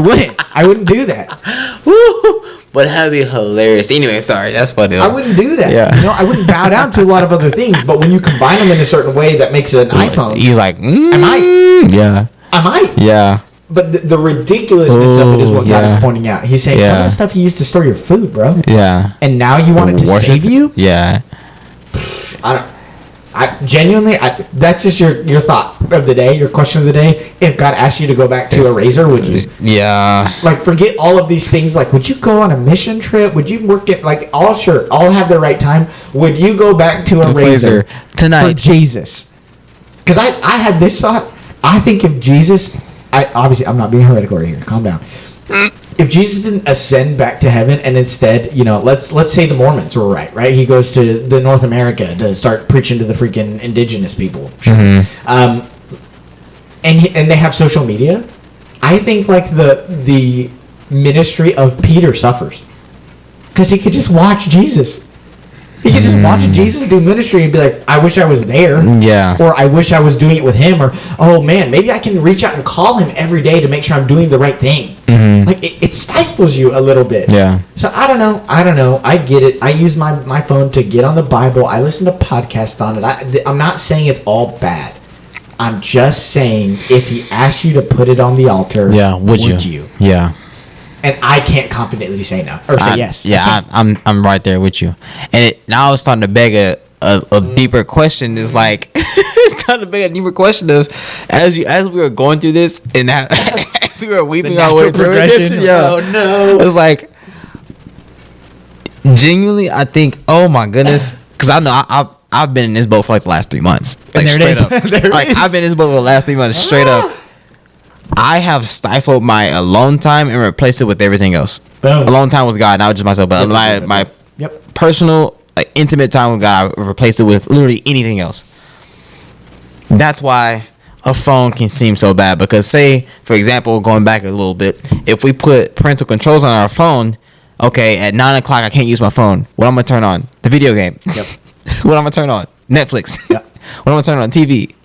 wouldn't do that. Woo! But that'd be hilarious. Anyway, sorry, that's funny. I wouldn't do that. Yeah. I wouldn't bow down to a lot of other things, but when you combine them in a certain way that makes it an iPhone, He's like, I might. Yeah. I might. Yeah. But the ridiculousness of it is what God is pointing out. He's saying some of the stuff you used to store your food, bro. Yeah. And now you want it to save you? Yeah. I genuinely, that's just your thought of the day, your question of the day. If God asked you to go back to a razor, would you? Yeah. Like, forget all of these things. Like, would you go on a mission trip? Would you work it? Like, all have the right time. Would you go back to a razor tonight for Jesus? Because I had this thought. I think if Jesus, obviously I'm not being heretical right here. Calm down. If Jesus didn't ascend back to heaven and instead, let's say the Mormons were right? He goes to the North America to start preaching to the freaking indigenous people. Sure. And they have social media. I think like the ministry of Peter suffers because he could just watch Jesus. He could just watch Jesus do ministry and be like, I wish I was there. Yeah. Or I wish I was doing it with him. Or, oh man, maybe I can reach out and call him every day to make sure I'm doing the right thing. Like, it stifles you a little bit. Yeah. So I don't know. I get it. I use my phone to get on the Bible. I listen to podcasts on it. I'm not saying it's all bad. I'm just saying if he asked you to put it on the altar, would you? Yeah. And I can't confidently say no or say yes. Yeah, I'm right there with you. And now it's starting to beg a deeper question. Is like it's starting to beg a deeper question of as we were going through this and as we were weeping our way through this. Yeah. Oh no. It was like genuinely, I think. Oh my goodness, because I know I've been in this boat for like the last 3 months. Like and there straight it is. up. Like I've been in this boat for the last 3 months straight up. I have stifled my alone time and replaced it with everything else. Boom. Alone time with God, not just myself, but my personal, intimate time with God. I replaced it with literally anything else. That's why a phone can seem so bad. Because say, for example, going back a little bit, if we put parental controls on our phone, okay, at 9 o'clock I can't use my phone. What I'm gonna turn on? The video game. Yep. What I'm gonna turn on? Netflix. Yep. What I'm gonna turn on? TV.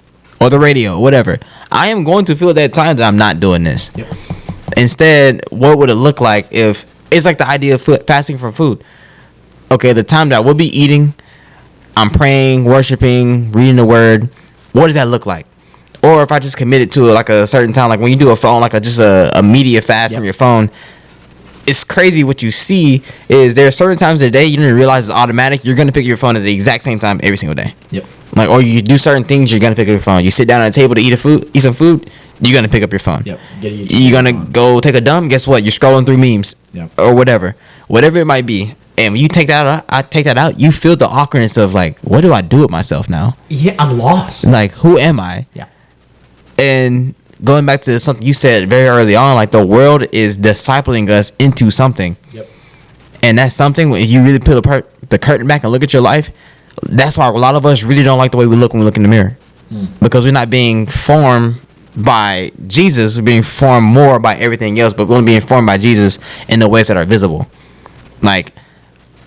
Or the radio, whatever. I am going to feel that time that I'm not doing this. Yep. Instead, what would it look like if it's like the idea of fasting from food? Okay, the time that I will be eating, I'm praying, worshiping, reading the word. What does that look like? Or if I just committed to it like a certain time, like when you do a phone, like just a media fast from your phone. It's crazy what you see is there are certain times of the day you didn't realize it's automatic. You're going to pick your phone at the exact same time every single day. Yep. Like, or you do certain things, you're going to pick up your phone. You sit down at a table to eat some food, you're going to pick up your phone. Yep. You're going to go take a dump. Guess what? You're scrolling through memes or whatever it might be. And when you take that out, you feel the awkwardness of like, what do I do with myself now? Yeah, I'm lost. Like, who am I? Yeah. And going back to something you said very early on, like the world is discipling us into something. Yep. And that's something, if you really peel the curtain back and look at your life, that's why a lot of us really don't like the way we look when we look in the mirror. Because we're not being formed by Jesus, we're being formed more by everything else, but we're only being formed by Jesus in the ways that are visible. Like,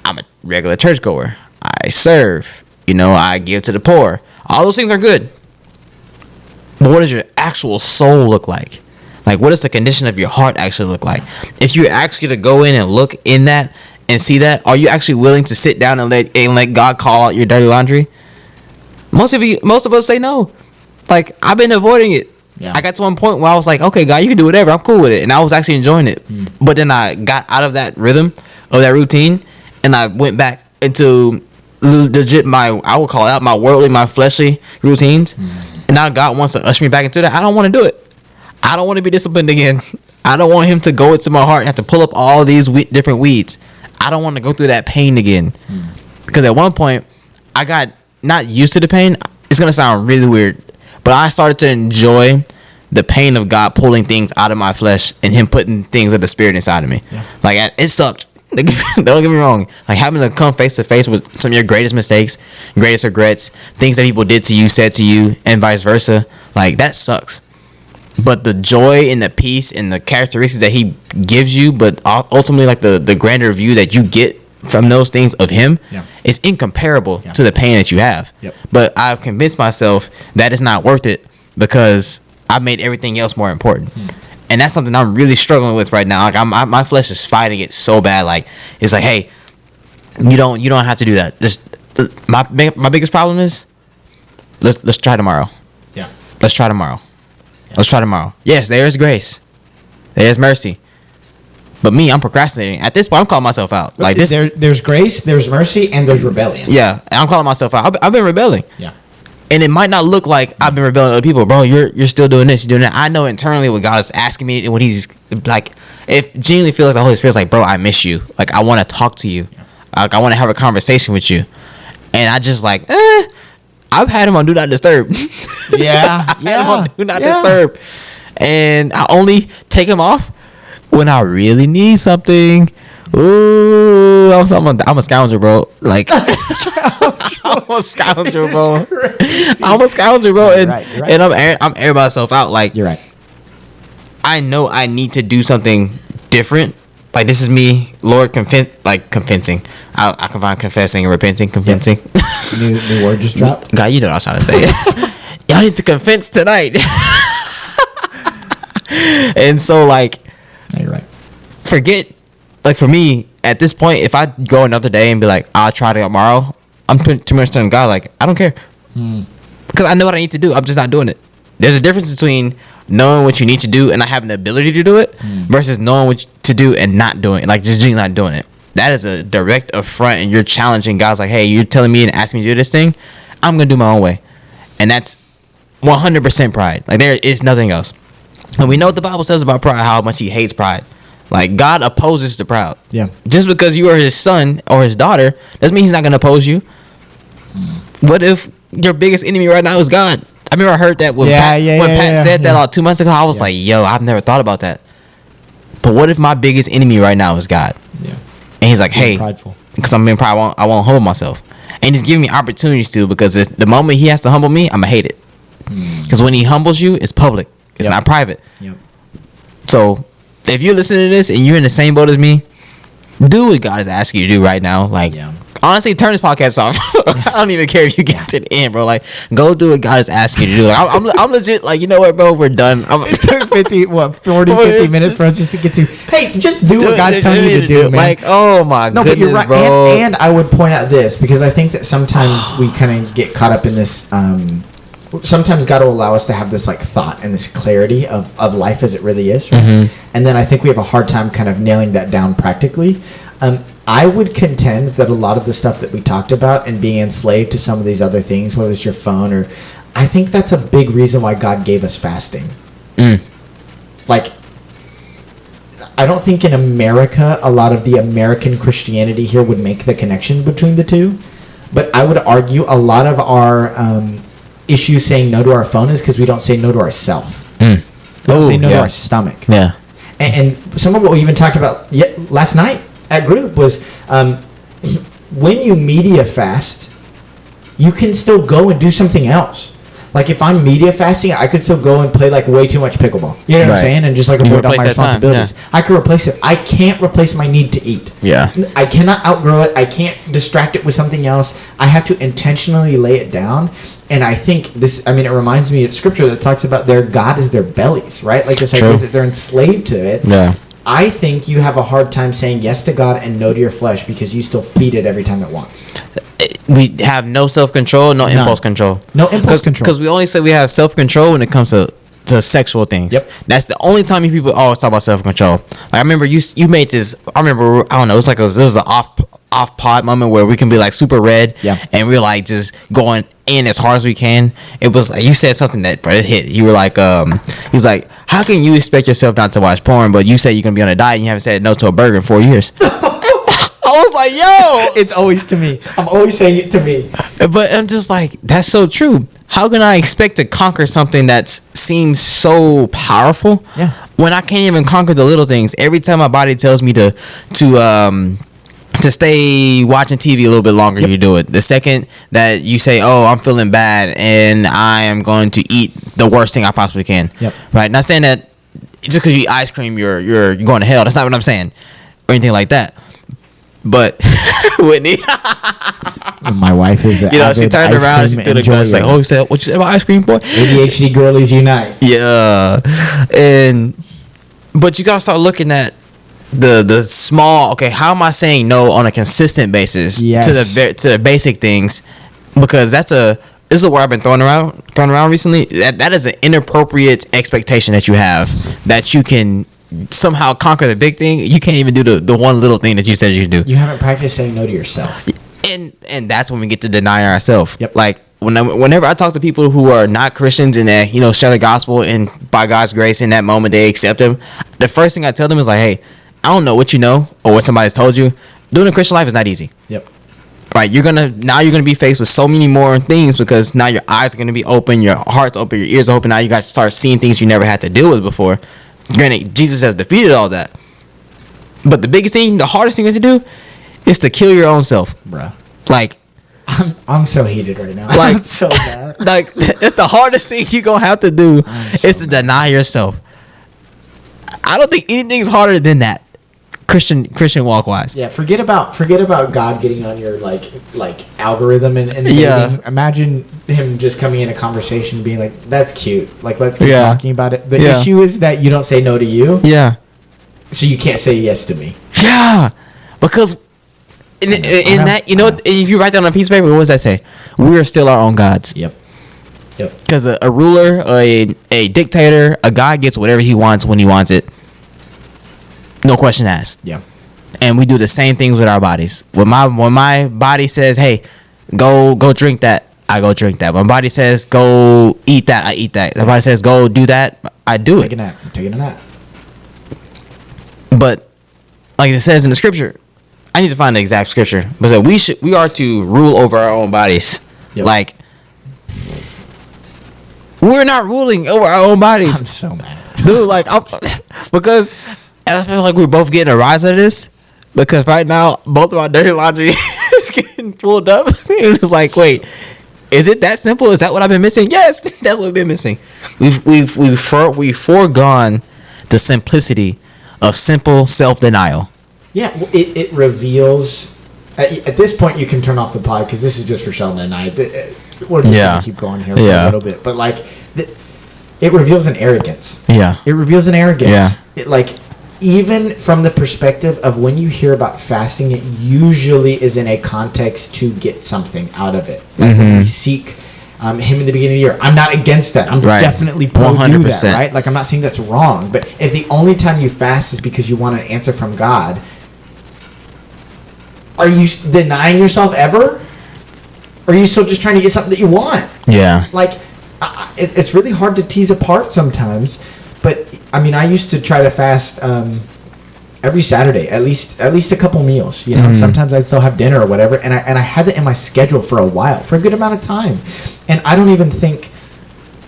I'm a regular churchgoer. I serve. I give to the poor. All those things are good. But what does your actual soul look like? Like, what does the condition of your heart actually look like? If you actually to go in and look in that and see that, are you actually willing to sit down and let God call out your dirty laundry? Most of us say no. Like, I've been avoiding it. Yeah. I got to one point where I was like, okay, God, you can do whatever. I'm cool with it. And I was actually enjoying it. But then I got out of that rhythm, of that routine, and I went back into legit I would call it out my worldly, my fleshly routines. And now God wants to usher me back into that. I don't want to do it. I don't want to be disciplined again. I don't want him to go into my heart and have to pull up all these different weeds. I don't want to go through that pain again. Because at one point, I got not used to the pain. It's going to sound really weird. But I started to enjoy the pain of God pulling things out of my flesh and him putting things of the spirit inside of me. Yeah. Like, it sucked. Don't get me wrong. Like, having to come face to face with some of your greatest mistakes, greatest regrets, things that people did to you, said to you, and vice versa. Like, that sucks. But the joy and the peace and the characteristics that he gives you, but ultimately, like, the grander view that you get from those things of him is incomparable to the pain that you have. Yep. But I've convinced myself that it's not worth it because I've made everything else more important. And that's something I'm really struggling with right now. Like, my flesh is fighting it so bad. Like, it's like, hey, you don't have to do that. My biggest problem is let's try tomorrow. Yeah. Let's try tomorrow. Yeah. Let's try tomorrow. Yes, there is grace. There is mercy. But me, I'm procrastinating. At this point, I'm calling myself out. Like, this, there's grace, there's mercy, and there's rebellion. Yeah, I'm calling myself out. I've been rebelling. Yeah. And it might not look like I've been rebelling to other people. Bro, you're still doing this, you're doing that. I know internally what God is asking me and what he's like, if genuinely feels like the Holy Spirit's like, bro, I miss you. Like, I want to talk to you. Like, I want to have a conversation with you. And I just like, I've had him on Do Not Disturb. Yeah. I had him on Do Not Disturb. And I only take him off when I really need something. Ooh, I'm a scoundrel, bro. Like, I'm a scoundrel, bro. I'm a scoundrel, bro. And right. And I'm airing myself out. Like, you're right. I know I need to do something different. Like, this is me, Lord, convincing. I can find confessing and repenting, convincing. Yep. New word just dropped. God, you know what I was trying to say. Y'all need to convince tonight. And so, like, no, you're right. Forget, like, for me, at this point, if I go another day and be like, I'll try it tomorrow, I'm putting too much on God. Like, I don't care. Because I know what I need to do. I'm just not doing it. There's a difference between knowing what you need to do and not having the ability to do it versus knowing what to do and not doing it. Like, just not doing it. That is a direct affront, and you're challenging God's like, hey, you're telling me and asking me to do this thing, I'm going to do my own way. And that's 100% pride. Like, there is nothing else. And we know what the Bible says about pride, how much he hates pride. Like, God opposes the proud. Yeah. Just because you are his son or his daughter doesn't mean he's not going to oppose you. What if your biggest enemy right now is God? I remember I heard that when Pat said that like 2 months ago. I was like, yo, I've never thought about that. But what if my biggest enemy right now is God? Yeah. And he's like, hey, because I'm being proud, I won't humble myself. And he's giving me opportunities to, because the moment he has to humble me, I'm going to hate it. Because when he humbles you, it's public. It's not private. Yep. So if you're listening to this and you're in the same boat as me, do what God is asking you to do right now. Like, honestly, turn this podcast off. I don't even care if you get to the end, bro. Like, go do what God is asking you to do. Like, I'm legit, like, you know what, bro? We're done. It took 50 minutes for us just to get to, hey, just do what God's telling you to do, man. Like, oh my goodness, but you're right, bro. And I would point out this, because I think that sometimes we kind of get caught up in this, sometimes God will allow us to have this, like, thought and this clarity of life as it really is, right? And then I think we have a hard time kind of nailing that down practically. I would contend that a lot of the stuff that we talked about and being enslaved to some of these other things, whether it's your phone or, I think that's a big reason why God gave us fasting. Like, I don't think in America, a lot of the American Christianity here would make the connection between the two. But I would argue a lot of our issues saying no to our phone is because we don't say no to ourselves. We don't say no to yeah. our stomach. Yeah. And some of what we even talked about last night at group was when you media fast, you can still go and do something else. Like if I'm media fasting, I could still go and play like way too much pickleball. You know what I'm saying? And just like avoid all my responsibilities. Yeah. I could replace it. I can't replace my need to eat. Yeah. I cannot outgrow it. I can't distract it with something else. I have to intentionally lay it down. And I think this, I mean, it reminds me of scripture that talks about their God is their bellies, right? Like this idea that they're enslaved to it. Yeah. I think you have a hard time saying yes to God and no to your flesh because you still feed it every time it wants. We have no self-control, no impulse control. No impulse control. Because we only say we have self-control when it comes to sexual things. Yep. That's the only time you people always talk about self-control. Like I remember you made this. I remember, I don't know. It was like this was an off pod moment where we can be like super red. Yeah. And we're like just going in as hard as we can. It was like you said something that bro, it hit. You were like he was like, how can you expect yourself not to watch porn, but you say you're gonna be on a diet and you haven't said no to a burger in 4 years? I was like, yo, it's always to me. I'm always saying it to me. But I'm just like, that's so true. How can I expect to conquer something that seems so powerful? Yeah. When I can't even conquer the little things. Every time my body tells me to stay watching TV a little bit longer, you do it. The second that you say, oh, I'm feeling bad and I am going to eat the worst thing I possibly can. Yep. Right? Not saying that just because you eat ice cream, you're going to hell. That's not what I'm saying. Or anything like that. But Whitney, my wife is, she turned around and she threw the gun. She's like, "Oh, you said what you said about ice cream, boy?" ADHD girlies unite. Yeah, but you gotta start looking at the small. Okay, how am I saying no on a consistent basis to the basic things? Because this is a word I've been throwing around recently. That is an inappropriate expectation that you have that you can somehow conquer the big thing. You can't even do the one little thing that you said you can do. You haven't practiced saying no to yourself. And that's when we get to deny ourselves. Yep. Like whenever I talk to people who are not Christians and that share the gospel and by God's grace in that moment they accept Him, the first thing I tell them is like, hey, I don't know what you know or what somebody's told you. Doing a Christian life is not easy. Yep. Right, you're gonna be faced with so many more things because now your eyes are gonna be open, your heart's open, your ears are open. Now you guys start seeing things you never had to deal with before. Granted, Jesus has defeated all that. But the biggest thing, the hardest thing you have to do is to kill your own self. Bruh. Like, I'm so heated right now. Like, I'm so mad. Like, it's the hardest thing you're going to have to do is to deny yourself. I don't think anything's harder than that. Christian walk wise. Yeah, forget about God getting on your like algorithm and dating. Imagine him just coming in a conversation and being like, "That's cute. Like, let's keep talking about it." The issue is that you don't say no to you. Yeah. So you can't say yes to me. Yeah, because in that if you write down on a piece of paper, what does that say? We are still our own gods. Yep. Because a ruler, a dictator, a god gets whatever he wants when he wants it. No question asked. Yeah. And we do the same things with our bodies. When my body says, "Hey, go drink that," I go drink that. When my body says, "Go eat that," I eat that. My body says, "Go do that," I do it. I'm taking a nap. But like it says in the scripture, I need to find the exact scripture. But we are to rule over our own bodies. Yep. Like, we're not ruling over our own bodies. I'm so mad, dude. Like, because I feel like we're both getting a rise out of this. Because right now, both of our dirty laundry is getting pulled up. It's like, wait, is it that simple? Is that what I've been missing? Yes, that's what we've been missing. We've foregone the simplicity of simple self-denial. Yeah, it reveals. At this point, you can turn off the pod because this is just for Sheldon and I. We're just gonna keep going here for a little bit, but like, it reveals an arrogance. Yeah, it reveals an arrogance. Yeah, even from the perspective of when you hear about fasting, it usually is in a context to get something out of it. Like when we seek him in the beginning of the year. I'm not against that. I'm definitely pro do that, right? Like, I'm not saying that's wrong. But if the only time you fast is because you want an answer from God, are you denying yourself ever? Or are you still just trying to get something that you want? Yeah. Like, it's really hard to tease apart sometimes. But I mean, I used to try to fast every Saturday, at least a couple meals. You know, sometimes I'd still have dinner or whatever, and I had that in my schedule for a while, for a good amount of time. And I don't even think,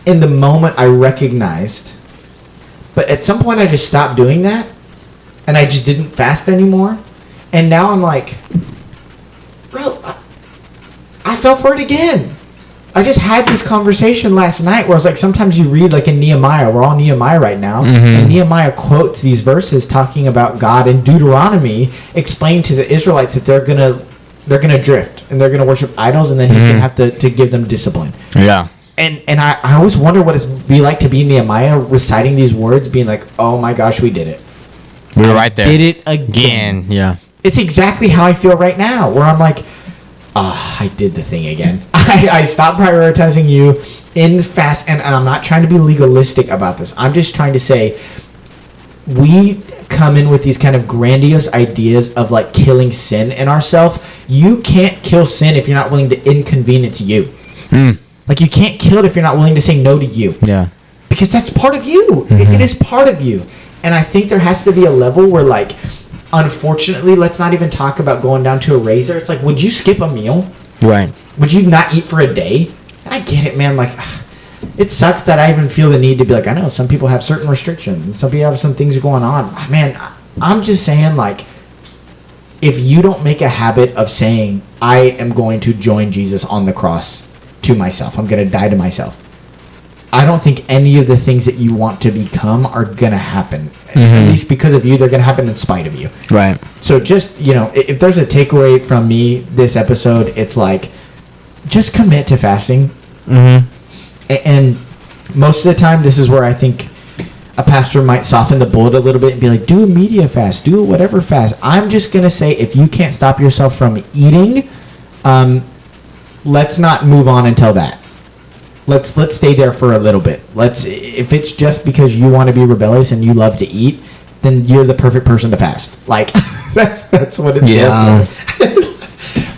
in the moment, I recognized But at some point, I just stopped doing that, and I just didn't fast anymore. And now I'm like, bro, I fell for it again. I just had this conversation last night where I was like, sometimes you read like in Nehemiah, we're all Nehemiah right now, and Nehemiah quotes these verses talking about God in Deuteronomy, explaining to the Israelites that they're gonna drift and they're gonna worship idols, and then he's gonna have to give them discipline. Yeah. And I always wonder what it'd be like to be Nehemiah reciting these words, being like, oh my gosh, we did it. We were right there. Did it again. Yeah. It's exactly how I feel right now, where I'm like, I did the thing again. I stopped prioritizing you in the fast, and I'm not trying to be legalistic about this. I'm just trying to say, we come in with these kind of grandiose ideas of like killing sin in ourselves. You can't kill sin if you're not willing to inconvenience you. Like, you can't kill it if you're not willing to say no to you. Yeah. Because that's part of you. It is part of you. And I think there has to be a level where, like, unfortunately, let's not even talk about going down to a razor. It's like, would you skip a meal? Right. Would you not eat for a day? And I get it, man. Like, it sucks that I even feel the need to be like, I know some people have certain restrictions and some people have some things going on. Man, I'm just saying, like, if you don't make a habit of saying, I am going to join Jesus on the cross to myself, I'm going to die to myself, I don't think any of the things that you want to become are going to happen. At least because of you, they're going to happen in spite of you. Right. So just, if there's a takeaway from me this episode, it's like, just commit to fasting. And most of the time, this is where I think a pastor might soften the bullet a little bit and be like, do a media fast, do a whatever fast. I'm just going to say, if you can't stop yourself from eating, let's not move on until that. Let's stay there for a little bit. If it's just because you want to be rebellious and you love to eat, then you're the perfect person to fast. Like, that's what it's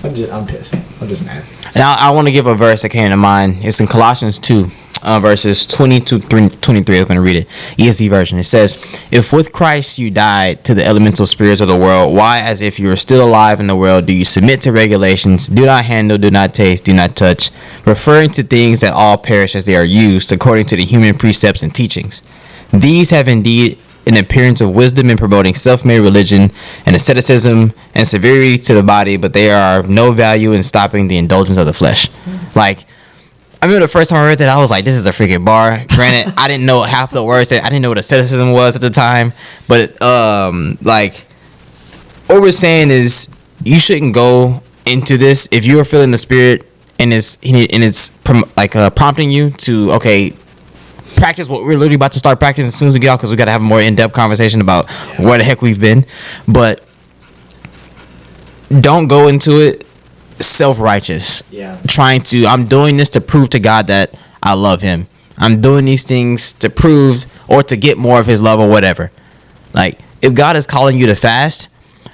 I'm pissed. I'm just mad. Now I want to give a verse that came to mind. It's in Colossians 2, verses 20 to 23. I'm going to read it. ESV version. It says, if with Christ you died to the elemental spirits of the world, why, as if you were still alive in the world, do you submit to regulations? Do not handle, do not taste, do not touch, referring to things that all perish as they are used, according to the human precepts and teachings. These have indeed an appearance of wisdom in promoting self-made religion and asceticism and severity to the body, but they are of no value in stopping the indulgence of the flesh. Like, I remember the first time I read that, I was like, this is a freaking bar. Granted, I didn't know half the words. I didn't know what asceticism was at the time. But, like, what we're saying is you shouldn't go into this if you are feeling the Spirit and it's prompting you to, okay, practice what we're literally about to start practicing as soon as we get out, because we got to have a more in-depth conversation about where the heck we've been. But don't go into it self-righteous. I'm doing this to prove to God that I love him. I'm doing these things to prove or to get more of his love or whatever. Like, if God is calling you to fast,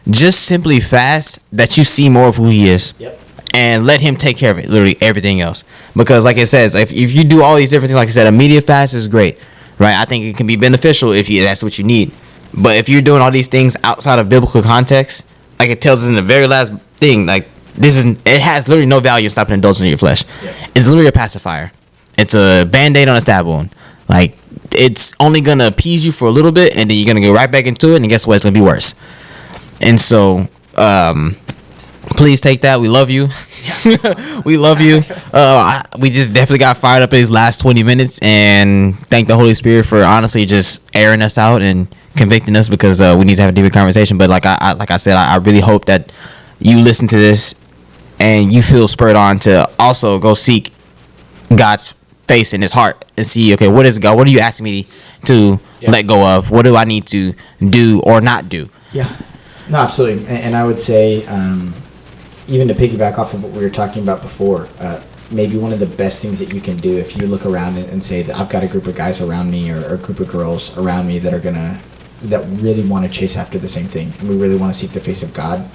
just simply fast that you see more of who he is. And let him take care of it, literally everything else. Because like it says, if you do all these different things, like I said, a media fast is great, right? I think it can be beneficial if that's what you need. But if you're doing all these things outside of biblical context, like it tells us in the very last thing, like, it has literally no value in stopping indulging in your flesh. It's literally a pacifier. It's a band-aid on a stab wound. Like, it's only gonna appease you for a little bit, and then you're gonna go right back into it, and guess what? It's gonna be worse. And so, please take that. We love you. We love you. We just definitely got fired up in these last 20 minutes, and thank the Holy Spirit for honestly just airing us out and convicting us, because we need to have a deeper conversation. But like I said, I really hope that you listen to this and you feel spurred on to also go seek God's face in his heart and see, okay, what is God? What are you asking me to let go of? What do I need to do or not do? Yeah. No, absolutely. And I would say, even to piggyback off of what we were talking about before, maybe one of the best things that you can do, if you look around and say that I've got a group of guys around me or a group of girls around me that really want to chase after the same thing, and we really want to seek the face of God,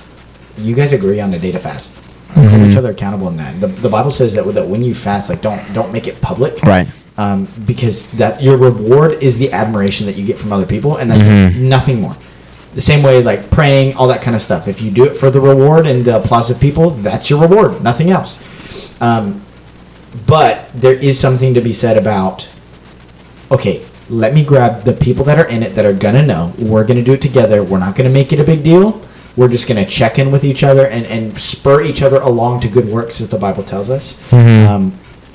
you guys agree on a day to fast. Hold each other accountable in that. The Bible says that when you fast, like, don't make it public, right? Because that your reward is the admiration that you get from other people, and that's nothing more. The same way, like praying, all that kind of stuff. If you do it for the reward and the applause of people, that's your reward, nothing else. But there is something to be said about, okay, let me grab the people that are in it that are gonna know. We're gonna do it together. We're not gonna make it a big deal. We're just gonna check in with each other and spur each other along to good works, as the Bible tells us.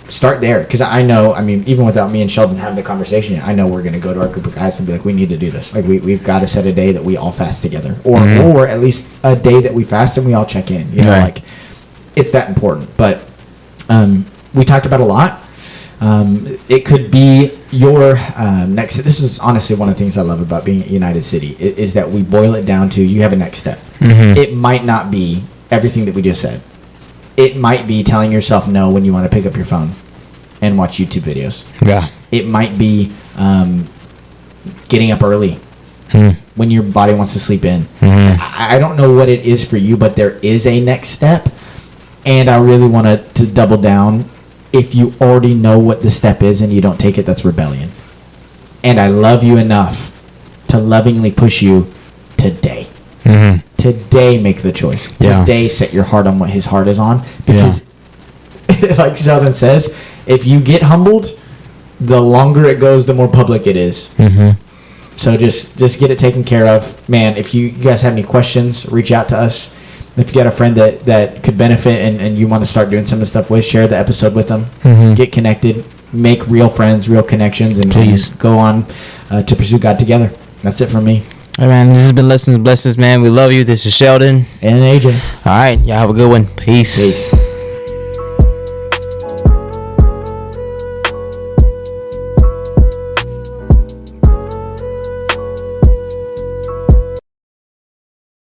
Start there, because I know, I mean, even without me and Sheldon having the conversation, I know we're gonna go to our group of guys and be like, we need to do this. Like we've got to set a day that we all fast together, or at least a day that we fast and we all check in. You know, like it's that important. But we talked about a lot. It could be your next. This is honestly one of the things I love about being at United City is that we boil it down to you have a next step. It might not be everything that we just said. It might be telling yourself no when you want to pick up your phone and watch YouTube videos. Yeah. It might be getting up early when your body wants to sleep in. I don't know what it is for you, but there is a next step, and I really want to double down. If you already know what the step is and you don't take it, that's rebellion. And I love you enough to lovingly push you today. Today, make the choice. Today, set your heart on what his heart is on. Because, like Sheldon says, if you get humbled, the longer it goes, the more public it is. So just get it taken care of. Man, if you guys have any questions, reach out to us. If you got a friend that could benefit and you want to start doing some of the stuff with, share the episode with them. Get connected. Make real friends, real connections, and please go on to pursue God together. That's it from me. All right, man. This has been Lessons and Blessings, man. We love you. This is Sheldon. And AJ. All right. Y'all have a good one. Peace.